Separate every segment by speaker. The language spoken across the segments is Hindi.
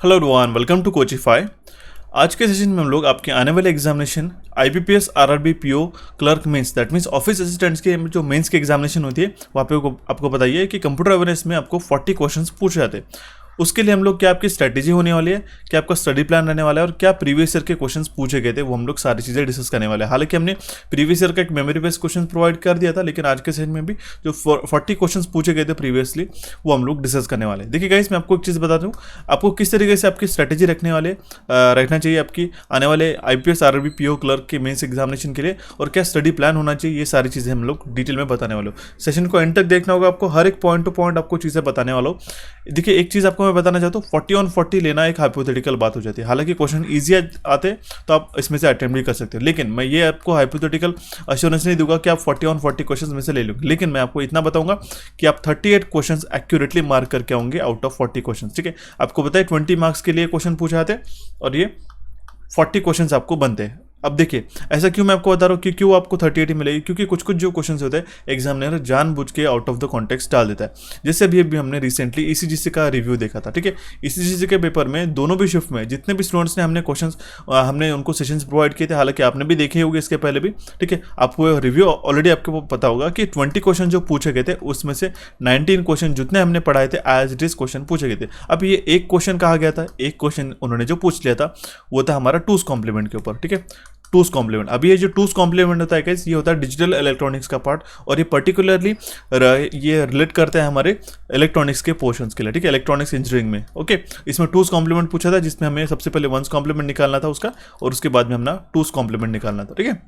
Speaker 1: Hello everyone, welcome to Coachify. आज के सेशन में हम लोग आपके आने वाले examination IBPS RRB PO clerk mains that means office assistants के जो मेंस की एग्जामिनेशन होती है वहाँ पे आपको बताइए कि कंप्यूटर अवेयरनेस में आपको 40 क्वेश्चंस पूछे जाते हैं। उसके लिए हम लोग क्या आपकी स्ट्रैटेजी होने वाली है, क्या आपका स्टडी प्लान रहने वाला है और क्या प्रीवियस ईयर के क्वेश्चंस पूछे गए थे वो हम लोग सारी चीज़ें डिस्कस करने वाले हैं। हालांकि हमने प्रीवियस ईयर का एक मेमोरी बेस्ड क्वेश्चन प्रोवाइड कर दिया था, लेकिन आज के सेशन में भी जो 40 क्वेश्चंस पूछे गए थे प्रीवियसली वो हम लोग डिस्कस करने वाले हैं। देखिए गाइस, मैं आपको एक चीज़ बता दूँ, आपको किस तरीके से आपकी स्ट्रैटेजी रखना चाहिए आपकी आने वाले आईपीएस आरआरबी पीओ क्लर्क के मेंस एग्जामिनेशन के लिए, और क्या स्टडी प्लान होना चाहिए, ये सारी चीज़ें हम लोग डिटेल में बताने वाले हो। सेशन को एंड तक देखना होगा आपको, हर एक पॉइंट टू पॉइंट आपको चीज़ें बताने वाला हूँ। देखिए, एक चीज़ आपको मैं बताना चाहता हूँ, 40 on 40 लेना एक हाइपोथेटिकल बात हो जाती है। हालांकि क्वेश्चन ईजी आते तो आप इसमें से अटेम्प्ट भी कर सकते हो, लेकिन मैं ये आपको हाइपोथेटिकल अश्योरेंस नहीं दूंगा कि आप 40 on 40 क्वेश्चन में से ले लोगे, लेकिन मैं आपको इतना बताऊंगा कि आप 38 क्वेश्चन एक्यूरेटली मार्क करके आओगे आउट ऑफ 40 क्वेश्चन। ठीक है, आपको बताए 20 मार्क्स के लिए क्वेश्चन पूछे जाते हैं और ये 40 क्वेश्चन आपको बनते हैं। अब देखिए, ऐसा क्यों मैं आपको बता रहा हूँ कि क्यों आपको 38 मिलेगी, क्योंकि कुछ कुछ जो क्वेश्चन होते हैं एग्जामिनर जानबूझ के आउट ऑफ द कॉन्टेक्स्ट डाल देता है। जैसे अभी हमने रिसेंटली ईसीजीसी का रिव्यू देखा था। ठीक है, ईसीजीसी के पेपर में दोनों भी शिफ्ट में जितने भी स्टूडेंट्स ने हमने उनको सेशंस प्रोवाइड किए थे, हालांकि आपने भी देखे होंगे इसके पहले भी। ठीक है, आपको रिव्यू ऑलरेडी आपको पता होगा कि 20 क्वेश्चन जो पूछे गए थे उसमें से 19 क्वेश्चन जितने हमने पढ़ाए थे एज इट इज क्वेश्चन पूछे गए थे। अब ये एक क्वेश्चन कहा गया था, एक क्वेश्चन उन्होंने जो पूछ लिया था वो था हमारा टूज कॉम्प्लीमेंट के ऊपर। ठीक है, टूज कॉम्प्लीमेंट। अभी ये जो टूज कॉम्प्लीमेंट होता है गाइस, ये होता है डिजिटल इलेक्ट्रॉनिक्स का पार्ट, और ये पर्टिकुलरली ये रिलेट करते हैं हमारे इलेक्ट्रॉनिक्स के पोर्शंस के लिए। ठीक है, इलेक्ट्रॉनिक्स इंजीनियरिंग में। ओके, इसमें टूज कॉम्प्लीमेंट पूछा था, जिसमें हमें सबसे पहले वंस कॉम्प्लीमेंट निकालना था उसका, और उसके बाद में हमने टूज कॉम्प्लीमेंट निकालना था। ठीक है,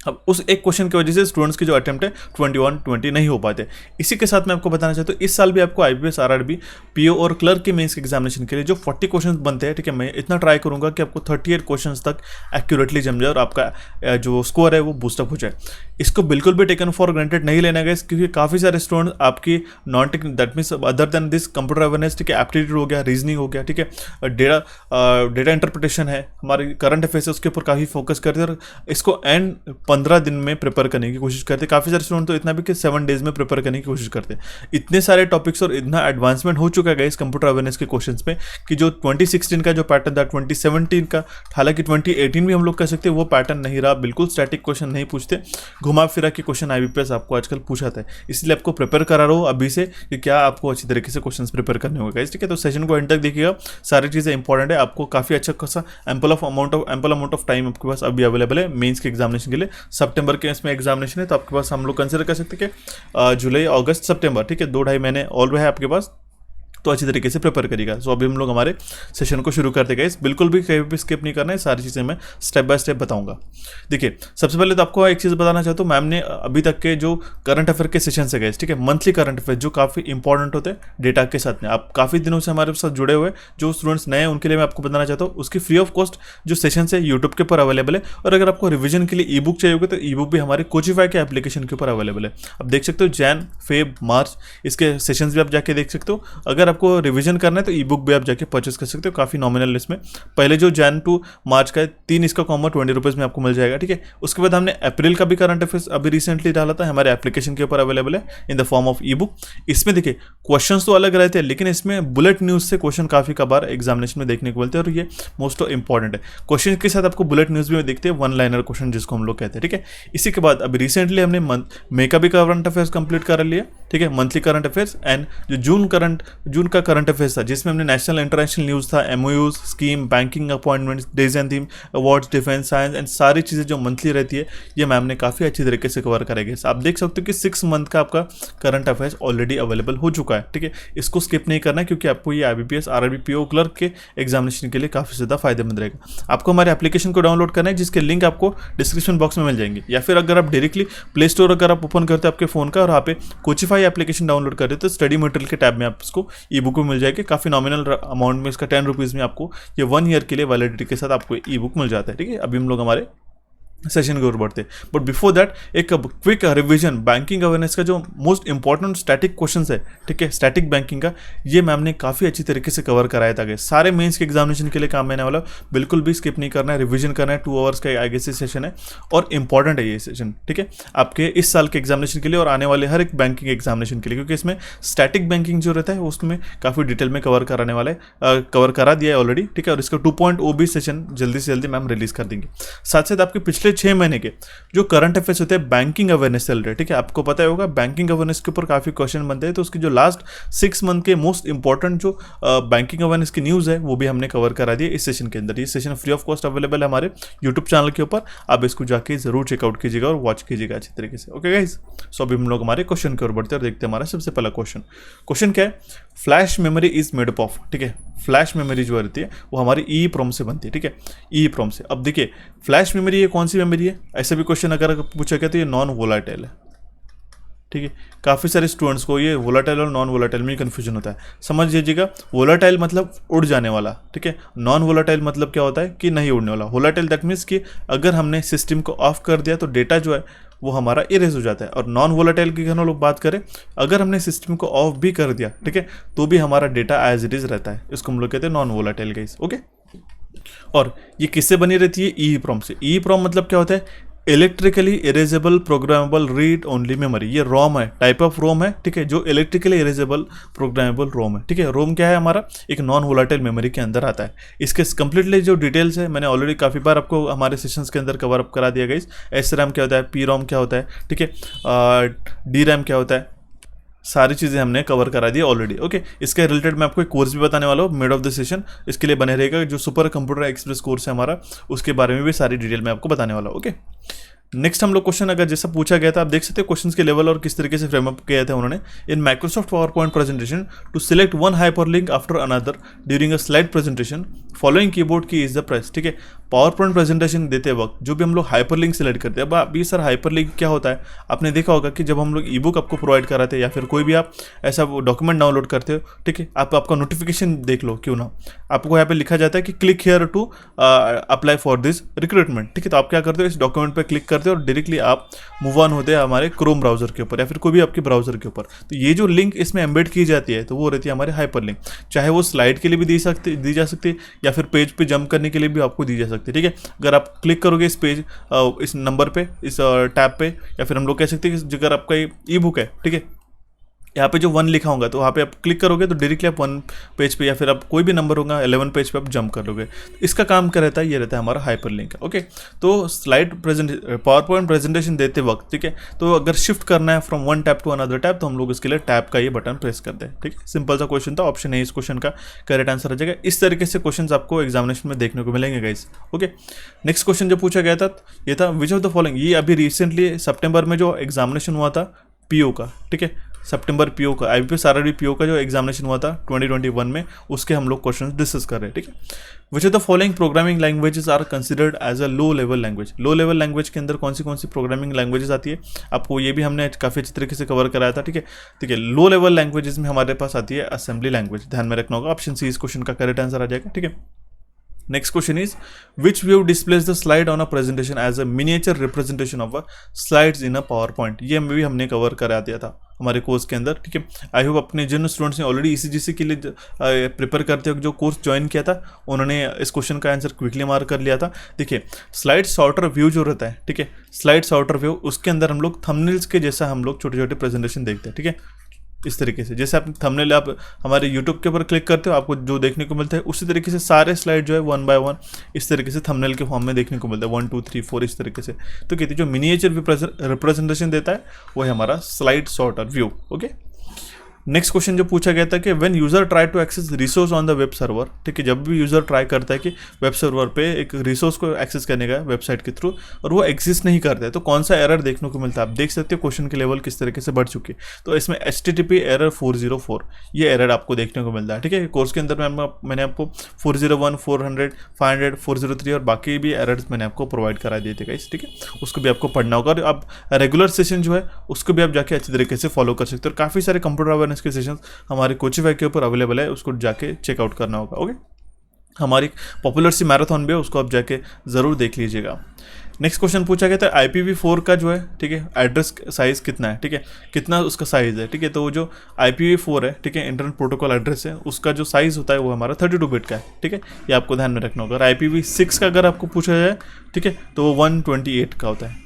Speaker 1: अब उस एक क्वेश्चन की वजह से स्टूडेंट्स की जो अटेम्प्ट है 21-20 नहीं हो पाते। इसी के साथ मैं आपको बताना चाहता हूँ, इस साल भी आपको आईपीएस आरआरबी पीओ और क्लर्क के मेंस एग्जामिनेशन के लिए जो 40 क्वेश्चंस बनते हैं, ठीक है, मैं इतना ट्राई करूंगा कि आपको 38 क्वेश्चंस तक एक्यूरेटली जम जाए और आपका जो स्कोर है वो बूस्टअप हो जाए। इसको बिल्कुल भी टेकन फॉर ग्रांटेड नहीं लेना गया, क्योंकि काफ़ी सारे स्टूडेंट आपकी non technical that means other than this computer awareness, ठीक है, एप्टीट्यूड हो गया, रीजनिंग हो गया, ठीक है, डेटा इंटरप्रिटेशन है, हमारे करंट अफेयर्स है, उसके ऊपर काफ़ी फोकस करते हैं और इसको एंड 15 दिन में प्रिपेयर करने की कोशिश करते हैं। काफ़ी सारे स्टूडेंट तो इतना भी कि 7 डेज में प्रिपेयर करने की कोशिश करते हैं। इतने सारे टॉपिक्स और इतना एडवांसमेंट हो चुका है इस कंप्यूटर अवेयरनेस के क्वेश्चंस में कि जो 2016 का जो पैटर्न था, 2017 का, हालांकि 2018 भी हम लोग कह सकते हैं वो पैटर्न नहीं रहा। बिल्कुल स्टैटिक क्वेश्चन नहीं पूछते, घुमा फिरा के क्वेश्चन आईबीपीएस आपको आजकल पूछाता है। इसलिए आपको प्रिपेयर करा रहो अभी से कि क्या आपको अच्छी तरीके से क्वेश्चन प्रिपेयर करने होगा। ठीक है, तो सेशन को एंड तक देखिएगा, सारी चीज़ें इंपॉर्टेंट है। आपको काफ़ी अच्छा खासा एम्पल अमाउंट ऑफ टाइम आपके पास अभी अवेलेबल है मेंस के एग्जामिनेशन के लिए। सितंबर के इसमें एग्जामिनेशन है, तो आपके पास हम लोग कंसिडर कर सकते हैं कि जुलाई, अगस्त, सितंबर, ठीक है, 2-2.5 महीने ऑल है आपके पास, तो अच्छी तरीके से प्रिपेयर करिएगा। सो अभी हम लोग हमारे सेशन को शुरू करते गए, बिल्कुल भी कहीं भी स्किप नहीं करना है, सारी चीज़ें मैं स्टेप बाय स्टेप बताऊंगा। देखिए, सबसे पहले तो आपको एक चीज़ बताना चाहता हूँ, मैम ने अभी तक के जो करंट अफेयर के सेशन से गए, ठीक है, मंथली करंट अफेयर जो काफ़ी इंपॉर्टेंट होते हैं डेटा के साथ में, आप काफ़ी दिनों से हमारे साथ जुड़े हुए जो स्टूडेंट्स नए हैं उनके लिए मैं आपको बताना चाहता हूँ, उसकी फ्री ऑफ कॉस्ट जो सेशन है यूट्यूब के ऊपर अवेलेबल है। और अगर आपको रिविजन के लिए ई बुक चाहिए होगा तो ई बुक भी हमारे कोचिफाई के एप्लीकेशन के ऊपर अवेलेबल है। आप देख सकते हो जैन, फेब, मार्च इसके सेशंस भी आप जाके देख सकते हो। अगर आपको रिविजन करना है तो ई बुक भी आप जाके परचेस कर सकते हो, काफ़ी नॉमिनल इसमें। पहले जो जैन टू मार्च का है 3 इसका कॉम्बो 20 रुपीज़ में आपको मिल जाएगा। ठीक है, उसके बाद हमने अप्रैल का भी करंट अफेयर्स अभी रिसेंटली डाला था, हमारे एप्लीकेशन के ऊपर अवेलेबल है in the form of E book. इसमें देखिए क्वेश्चंस तो अलग रहते हैं, लेकिन इसमें बुलेट न्यूज़ से क्वेश्चन काफ़ी कबार एग्जामिनेशन में देखने को मिलते हैं और ये मोस्ट इंपॉर्टेंट है। क्वेश्चन के साथ आपको बुलेट न्यूज़ भी देखते हैं, वन लाइनर क्वेश्चन जिसको हम लोग कहते हैं। ठीक है, इसी के बाद अभी रिसेंटली हमने मई का भी करंट अफेयर्स कंप्लीट कर लिया। ठीक है, मंथली करंट अफेयर्स एंड जो जून का करंट अफेयर्स था, जिसमें हमने नेशनल इंटरनेशनल न्यूज़ था, MoUs, scheme, banking appointments, days and theme, awards, defence, science and सारी चीज़ें जो मंथली रहती है ये मैम ने काफ़ी अच्छी तरीके से कवर करेगी। आप देख सकते हो कि 6 मंथ का आपका करंट अफेयर्स ऑलरेडी अवेलेबल हो चुका है। ठीक है, इसको स्किप नहीं करना है, क्योंकि आपको ये आईबीपीएस आरआरबी पीओ क्लर्क के एग्जामिनेशन के लिए काफ़ी ज़्यादा फायदेमंद रहेगा। आपको हमारे एप्लीकेशन को डाउनलोड करना है, जिसके लिंक आपको डिस्क्रिप्शन बॉक्स में मिल जाएंगे, या फिर अगर आप डायरेक्टली प्ले स्टोर अगर आप ओपन करते हैं आपके फ़ोन का और यहाँ पे कोचिफाई एप्लीकेशन डाउनलोड कर रहे तो स्टडी मटेरियल के टैब में आप इसको ई बुक में मिल जाएगी। काफ़ी नॉमिनल अमाउंट में, इसका 10 रुपीज़ में आपको ये 1 ईयर के लिए वैलिडिटी के साथ आपको ई बुक मिल जाता है। ठीक है, अभी हम लोग हमारे सेशन की ओर बढ़ते। बट बिफोर दैट एक क्विक रिवीजन बैंकिंग अवेयरनेस का जो मोस्ट इंपॉर्टेंट स्टैटिक क्वेश्चन है, ठीक है, स्टैटिक बैंकिंग का, ये मैम ने काफ़ी अच्छी तरीके से कवर कराया था। सारे मेंस के एग्जामिनेशन के लिए काम आने वाला, बिल्कुल भी स्किप नहीं करना है, रिवीजन करना है। 2 आवर्स का आगे से सेशन है और इंपॉर्टेंट है ये सेशन, ठीक है, आपके इस साल के एग्जामिनेशन के लिए और आने वाले हर एक बैंकिंग एग्जामिनेशन के लिए, क्योंकि इसमें स्टैटिक बैंकिंग जो रहता है उसमें काफ़ी डिटेल में कवर कराने वाला है, कवर करा दिया है ऑलरेडी, ठीक है। और इसका 2.0 भी सेशन जल्दी से जल्दी मैम रिलीज कर देंगे। साथ साथ आपके पिछले 6 महीने के जो करंट अफेयर्स होते हैं बैंकिंग अवेयरनेस से रिलेटेड, ठीक है, आपको पता होगा बैंकिंग अवेयरनेस के ऊपर काफी क्वेश्चन बनते हैं, तो उसकी जो लास्ट 6 मंथ के मोस्ट इंपॉर्टेंट जो बैंकिंग अवेयरनेस की न्यूज है वो भी हमने कवर करा दिया इस सेशन के अंदर। ये session free of cost available है हमारे यूट्यूब चैनल के ऊपर, आप इसको जाके जरूर चेकआउट कीजिएगा और वॉच कीजिएगा अच्छी तरीके से। ओके गाइस, सो अभी हम लोग हमारे क्वेश्चन की ओर बढ़ते हैं और देखते हैं हमारा सबसे पहला क्वेश्चन क्या है। Flash memory is made up of, ठीक है, फ्लैश मेमोरी जो रहती है वो हमारी EEPROM से बनती है, ठीक है, EEPROM से। अब देखिए फ्लैश मेमोरी ये कौन सी मेमोरी है, ऐसे भी क्वेश्चन अगर पूछा गया तो ये नॉन वोलाटाइल है, ठीक है। काफ़ी सारे स्टूडेंट्स को ये वोलाटाइल और नॉन वोलाटाइल में कन्फ्यूजन होता है। समझ लीजिएगा, वोलाटाइल मतलब उड़ जाने वाला, ठीक है, नॉन वोलाटाइल मतलब क्या होता है कि नहीं उड़ने वाला। वोलाटाइल दैट मीन्स कि अगर हमने सिस्टम को ऑफ कर दिया तो डेटा जो है वो हमारा इरेज हो जाता है। और नॉन वोलाटाइल की हम लोग बात करें, अगर हमने सिस्टम को ऑफ भी कर दिया, ठीक है, तो भी हमारा डेटा एज इट इज रहता है। इसको हम लोग कहते हैं नॉन वोलाटाइल गाइस, ओके। और ये किससे बनी रहती है, EEPROM से। EEPROM मतलब क्या होता है, electrically erasable programmable read only memory. ये रोम है, टाइप ऑफ रोम है, ठीक है, जो इलेक्ट्रिकली इरेजेबल प्रोग्रामेबल रोम है, ठीक है। रोम क्या है हमारा, एक नॉन वोलाटाइल मेमोरी के अंदर आता है। इसके कंप्लीटली जो डिटेल्स है मैंने ऑलरेडी काफ़ी बार आपको हमारे सेशंस के अंदर कवर अप करा दिया गया। SRAM क्या होता है, PROM क्या होता है, ठीक है, DRAM क्या होता है, सारी चीज़ें हमने कवर करा दी ऑलरेडी, ओके। इसके रिलेटेड मैं आपको एक कोर्स भी बताने वाला हूँ मिड ऑफ द सेशन, इसके लिए बने रहेगा। जो सुपर कंप्यूटर एक्सप्रेस कोर्स है हमारा, उसके बारे में भी सारी डिटेल मैं आपको बताने वाला हूँ, ओके। नेक्स्ट हम लोग क्वेश्चन अगर जैसा पूछा गया था, आप देख सकते हैं क्वेश्चंस के लेवल और किस तरीके से फ्रेम अप किया था उन्होंने। In Microsoft PowerPoint presentation to select one hyperlink after another during a slide presentation following keyboard key is the press, ठीक है। पावर पॉइंट प्रेजेंटेशन देते वक्त जो भी हम लोग हाइपरलिंक सिलेक्ट करते हैं, अब अभी सर हाइपरलिंक क्या होता है, आपने देखा होगा कि जब हम लोग ई बुक आपको प्रोवाइड कराते हैं या फिर कोई भी आप ऐसा डॉक्यूमेंट डाउनलोड करते हो, ठीक है, आप आपका नोटिफिकेशन देख लो क्यों ना, आपको यहाँ पे लिखा जाता है कि click here to apply for this recruitment, ठीक है। तो आप क्या करते हो, इस डॉक्यूमेंट पर क्लिक करते हो और डायरेक्टली आप मूव ऑन होते हैं हमारे क्रोम ब्राउजर के ऊपर या फिर कोई भी आपके ब्राउजर के ऊपर। तो ये जो लिंक इसमें एम्बेड की जाती है तो वो रहती है हमारे हाइपर लिंक, चाहे वो स्लाइड के लिए भी दी जा सकती है या फिर पेज पे जंप करने के लिए भी आपको दी जा सकती है, ठीक है। अगर आप क्लिक करोगे इस पेज इस नंबर पे, इस टैब पे, या फिर हम लोग कह सकते हैं कि अगर आपका ई बुक है, ठीक है, यहाँ पे जो 1 लिखा होगा तो वहाँ पे आप क्लिक करोगे तो डायरेक्टली आप 1 पेज पे या फिर आप कोई भी नंबर होगा 11 पेज पे आप जंप कर लोगे। इसका काम क्या रहता है, ये रहता है हमारा हाइपर लिंक, ओके। तो स्लाइड पावर पॉइंट प्रेजेंटेशन देते वक्त, ठीक है, तो अगर शिफ्ट करना है from one tab to another tab तो हम लोग इसके लिए टैब का ये बटन प्रेस करते हैं, ठीक है। सिंपल सा क्वेश्चन था, ऑप्शन है इस क्वेश्चन का करेक्ट आंसर आ जाएगा। इस तरीके से क्वेश्चन आपको एग्जामिनेशन में देखने को मिलेंगे गाइस, ओके। नेक्स्ट क्वेश्चन जो पूछा गया था ये था विच ऑफ द फॉलोइंग, ये अभी रिसेंटली सितंबर में जो एग्जामिनेशन हुआ था PO का, ठीक है, सितंबर PO का IBPS RRB PO का जो एग्जामिनेशन हुआ था 2021 में, उसके हम लोग क्वेश्चंस डिस्कस कर रहे हैं, ठीक है। Which of the following programming languages are considered as a low level language. Low level language के अंदर कौन सी प्रोग्रामिंग लैंग्वेजेस आती है, आपको ये भी हमने काफ़ी अच्छी तरीके से कवर कराया था, ठीक है। ठीक है, लो लेवल लैंग्वेजेस में हमारे पास आती है असेंबली लैंग्वेज, ध्यान में रखना होगा। ऑप्शन सी इस क्वेश्चन का करेक्ट आंसर आ जाएगा, ठीक है। Next question is which view displays the slide on a presentation as a miniature representation of a slides in a PowerPoint। ये भी हमने कवर करा दिया था हमारे कोर्स के अंदर, ठीक है। आई होप अपने जिन स्टूडेंट्स ने ऑलरेडी ECGC के लिए प्रिपेयर करते हुए जो कोर्स ज्वाइन किया था उन्होंने इस क्वेश्चन का आंसर क्विकली मार्क कर लिया था। देखिए स्लाइड सॉर्टर व्यू जो रहता है, ठीक है, स्लाइड सॉर्टर व्यू, उसके अंदर हम लोग थंबनेल्स के जैसा हम लोग छोटे छोटे प्रेजेंटेशन देखते हैं, ठीक है। इस तरीके से जैसे आप थंबनेल आप हमारे यूट्यूब के ऊपर क्लिक करते हो आपको जो देखने को मिलता है, उसी तरीके से सारे स्लाइड जो है 1 बाय 1 इस तरीके से थंबनेल के फॉर्म में देखने को मिलता है, 1 2 3 4 इस तरीके से। तो कहते हैं जो मिनिएचर रिप्रेजेंटेशन देता है वो है हमारा slide sorter view, okay. Next question जो पूछा गया था कि when user try to access resource on the web server, ठीक है, जब भी यूजर ट्राई करता है कि वेब सर्वर पे एक रिसोर्स को एक्सेस करने का वेबसाइट के थ्रू और वो एग्जिस्ट नहीं करता है तो कौन सा एरर देखने को मिलता है। आप देख सकते हो क्वेश्चन के लेवल किस तरीके से बढ़ चुके हैं। तो इसमें HTTP एरर 404 ये एरर आपको देखने को मिलता है, ठीक है। कोर्स के अंदर मैंने आपको 401 400 500 403 और बाकी भी एरर्स मैंने आपको प्रोवाइड करा दिए थे गाइस, ठीक है। उसको भी आपको पढ़ना होगा और आप रेगुलर सेशन जो है उसको भी आप जाके अच्छी तरीके से फॉलो कर सकते हो। और काफ़ी सारे कंप्यूटर अवेयरनेस के सेशंस हमारे कोचिफाई के ऊपर अवेलेबल है, उसको जाके चेकआउट करना होगा, ओके। हमारी पॉपुलर सी मैराथन भी है, उसको आप जाके ज़रूर देख लीजिएगा। नेक्स्ट क्वेश्चन पूछा गया था IPv4 का जो है, ठीक है, एड्रेस साइज कितना है, ठीक है, कितना उसका साइज है, ठीक है। तो वो जो IPv4 है, ठीक है, इंटरनेट प्रोटोकॉल एड्रेस है, उसका जो साइज होता है वो हमारा 32 बिट का है, ठीक है। ये आपको ध्यान में रखना होगा। और IPv6 का अगर आपको पूछा जाए, ठीक है, तो वो 128 का होता है,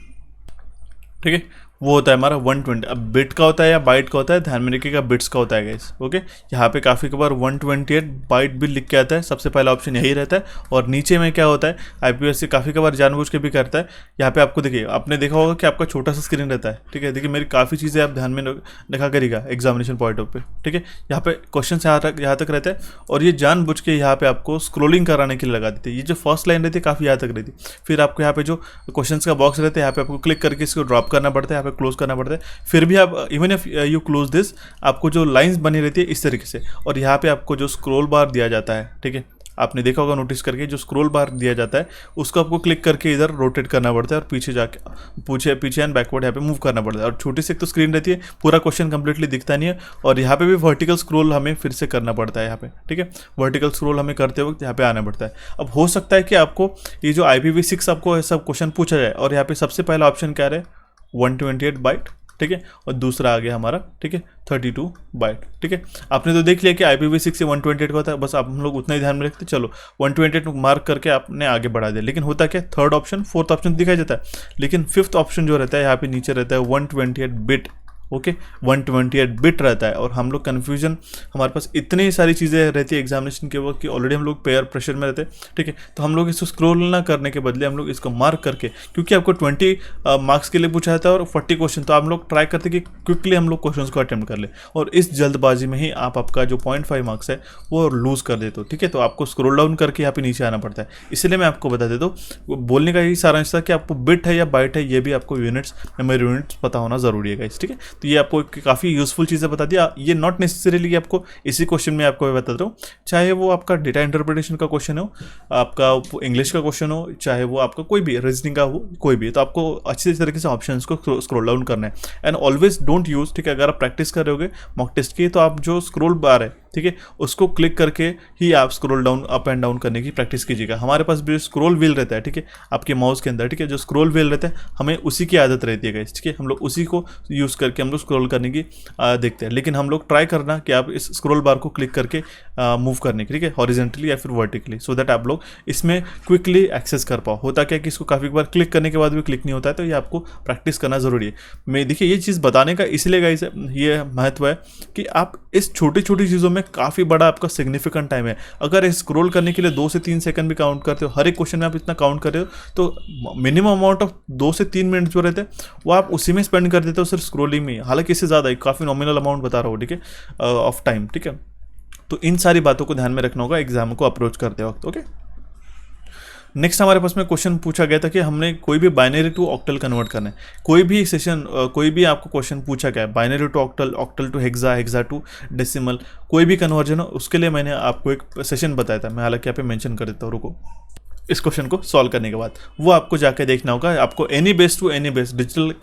Speaker 1: ठीक है, वो होता है हमारा 120। अब बिट का होता है या बाइट का होता है, ध्यान में रखिएगा, बिट्स का होता है गाइस, ओके। यहाँ पे काफ़ी बार 128 बाइट भी लिख के आता है, सबसे पहला ऑप्शन यही रहता है। और नीचे में क्या होता है, IPv4 से काफ़ी बार जानबूझ के भी करता है। यहाँ पे आपको देखिए, आपने देखा होगा कि आपका छोटा सा स्क्रीन रहता है, ठीक है। देखिए मेरी काफ़ी चीज़ें आप ध्यान में रखा करिएगा एग्जामिनेशन पॉइंट ऑफ पे, ठीक है। यहाँ पे क्वेश्चन यहाँ तक रहता है, और ये जानबूझ के यहाँ पे आपको स्क्रोलिंग कराने के लिए लगा देते हैं। ये जो फर्स्ट लाइन रहती है काफ़ी यहाँ तक रहती है, फिर आपको यहाँ पे जो क्वेश्चन का बॉक्स रहता है, यहाँ पे आपको क्लिक करके इसको ड्रॉप करना पड़ता है, यहाँ पे क्लोज करना पड़ता है। फिर भी आप even if you close this, आपको जो लाइंस बनी रहती है इस तरीके से, और यहाँ पे आपको जो स्क्रॉल बार दिया जाता है, ठीक है, आपने देखा होगा नोटिस करके, जो स्क्रॉल बार दिया जाता है उसको आपको क्लिक करके इधर रोटेट करना पड़ता है, और पीछे जाके पीछे एंड बैकवर्ड यहाँ पे मूव करना पड़ता है। और छोटी सी एक तो स्क्रीन रहती है, पूरा क्वेश्चन कंप्लीटली दिखता नहीं है। और यहाँ पे भी वर्टिकल स्क्रॉल हमें फिर से करना पड़ता है यहाँ पे, ठीक है, वर्टिकल स्क्रॉल हमें करते वक्त यहाँ पे आना पड़ता है। अब हो सकता है कि आपको ये जो IPv6 आपको सब क्वेश्चन पूछा जाए, और यहाँ पे सबसे पहला ऑप्शन क्या है, 128 बाइट, ठीक है, और दूसरा आ गया हमारा, ठीक है, 32 बाइट, ठीक है। आपने तो देख लिया कि IPv6 से 128 का होता है, बस आप हम लोग उतना ही ध्यान में रखते, चलो 128 मार्क करके आपने आगे बढ़ा दिया। लेकिन होता क्या, थर्ड ऑप्शन फोर्थ ऑप्शन दिखाई देता है, लेकिन फिफ्थ ऑप्शन जो रहता है यहाँ पे नीचे रहता है 128 बिट, ओके, 128 बिट रहता है। और हम लोग कन्फ्यूजन, हमारे पास इतनी सारी चीज़ें रहती है एग्जामिनेशन के वक्त कि ऑलरेडी हम लोग पेयर प्रेशर में रहते हैं, ठीक है। तो हम लोग इसको स्क्रॉल ना करने के बदले हम लोग इसको मार्क करके, क्योंकि आपको 20 मार्क्स के लिए पूछा जाता है और 40 क्वेश्चन, तो आप लोग ट्राई करते कि क्विकली हम लोग क्वेश्चन को अटेम्प्ट कर ले, और इस जल्दबाजी में ही आप आपका जो 0.5 मार्क्स है वो लूज कर देते हो, ठीक है। तो आपको स्क्रॉल डाउन करके यहाँ पे नीचे आना पड़ता है। इसलिए मैं आपको बता देता हूँ, बोलने का यही सारांश था कि आपको बिट है या बाइट है, ये भी आपको यूनिट्स, मेमोरी यूनिट्स पता होना जरूरी है गाइस, ठीक है। तो ये आपको काफ़ी यूजफुल चीज़ें बता दिया। ये नॉट नेसेसरीली आपको इसी क्वेश्चन में आपको बता रहा हूँ, चाहे वो आपका डेटा इंटरप्रिटेशन का क्वेश्चन हो, आपका इंग्लिश का क्वेश्चन हो, चाहे वो आपका कोई भी रीजनिंग का हो, कोई भी, तो आपको अच्छी तरीके से ऑप्शंस को स्क्रॉल डाउन करना है। एंड ऑलवेज डोंट यूज, ठीक है, अगर आप प्रैक्टिस कर रहे होगे मॉक टेस्ट की, तो आप जो स्क्रॉल बार है, ठीक है, उसको क्लिक करके ही आप scroll down up and down करने की प्रैक्टिस कीजिएगा। हमारे पास भी स्क्रॉल व्हील रहता है, ठीक है, आपके माउस के अंदर, ठीक है, जो स्क्रॉल व्हील रहता है हमें उसी की आदत रहती है गाइस, ठीक है, हम लोग उसी को यूज़ करके हम लोग स्क्रॉल करने की देखते हैं। लेकिन हम लोग ट्राई करना कि आप इस स्क्रॉल बार को क्लिक करके मूव करने की, ठीक है, हॉरिजेंटली या फिर वर्टिकली, सो दैट आप लोग इसमें क्विकली एक्सेस कर पाओ। होता क्या कि इसको काफ़ी बार क्लिक करने के बाद भी क्लिक नहीं होता है, तो ये आपको प्रैक्टिस करना ज़रूरी है। मैं देखिए ये चीज़ बताने का इसलिए गाइस ये महत्व है कि आप इस छोटी छोटी चीज़ों में काफ़ी बड़ा आपका सिग्निफिकेंट टाइम है। अगर स्क्रॉल करने के लिए 2 से 3 सेकंड भी काउंट करते हो, हर एक क्वेश्चन में आप इतना काउंट कर रहे हो, तो मिनिमम अमाउंट ऑफ 2 से 3 मिनट जो रहते हैं वो आप उसी में स्पेंड कर देते हो, सिर्फ स्क्रॉलिंग में। हालांकि इससे ज़्यादा काफ़ी नॉमिनल अमाउंट बता रहा हूँ, ठीक है, ऑफ टाइम, ठीक है। तो इन सारी बातों को ध्यान में रखना होगा एग्जाम को अप्रोच करते वक्त, ओके। नेक्स्ट हमारे पास में क्वेश्चन पूछा गया था कि हमने कोई भी बाइनरी टू ऑक्टल कन्वर्ट करना है। कोई भी सेशन, कोई भी आपको क्वेश्चन पूछा गया है, binary to octal, octal to hexa, hexa to decimal, कोई भी कन्वर्जन हो, उसके लिए मैंने आपको एक सेशन बताया था। मैं हालांकि यहाँ पे मेंशन कर देता हूँ, रुको। इस क्वेश्चन को सॉल्व करने के बाद वो आपको जाके देखना होगा, आपको any base to any base digital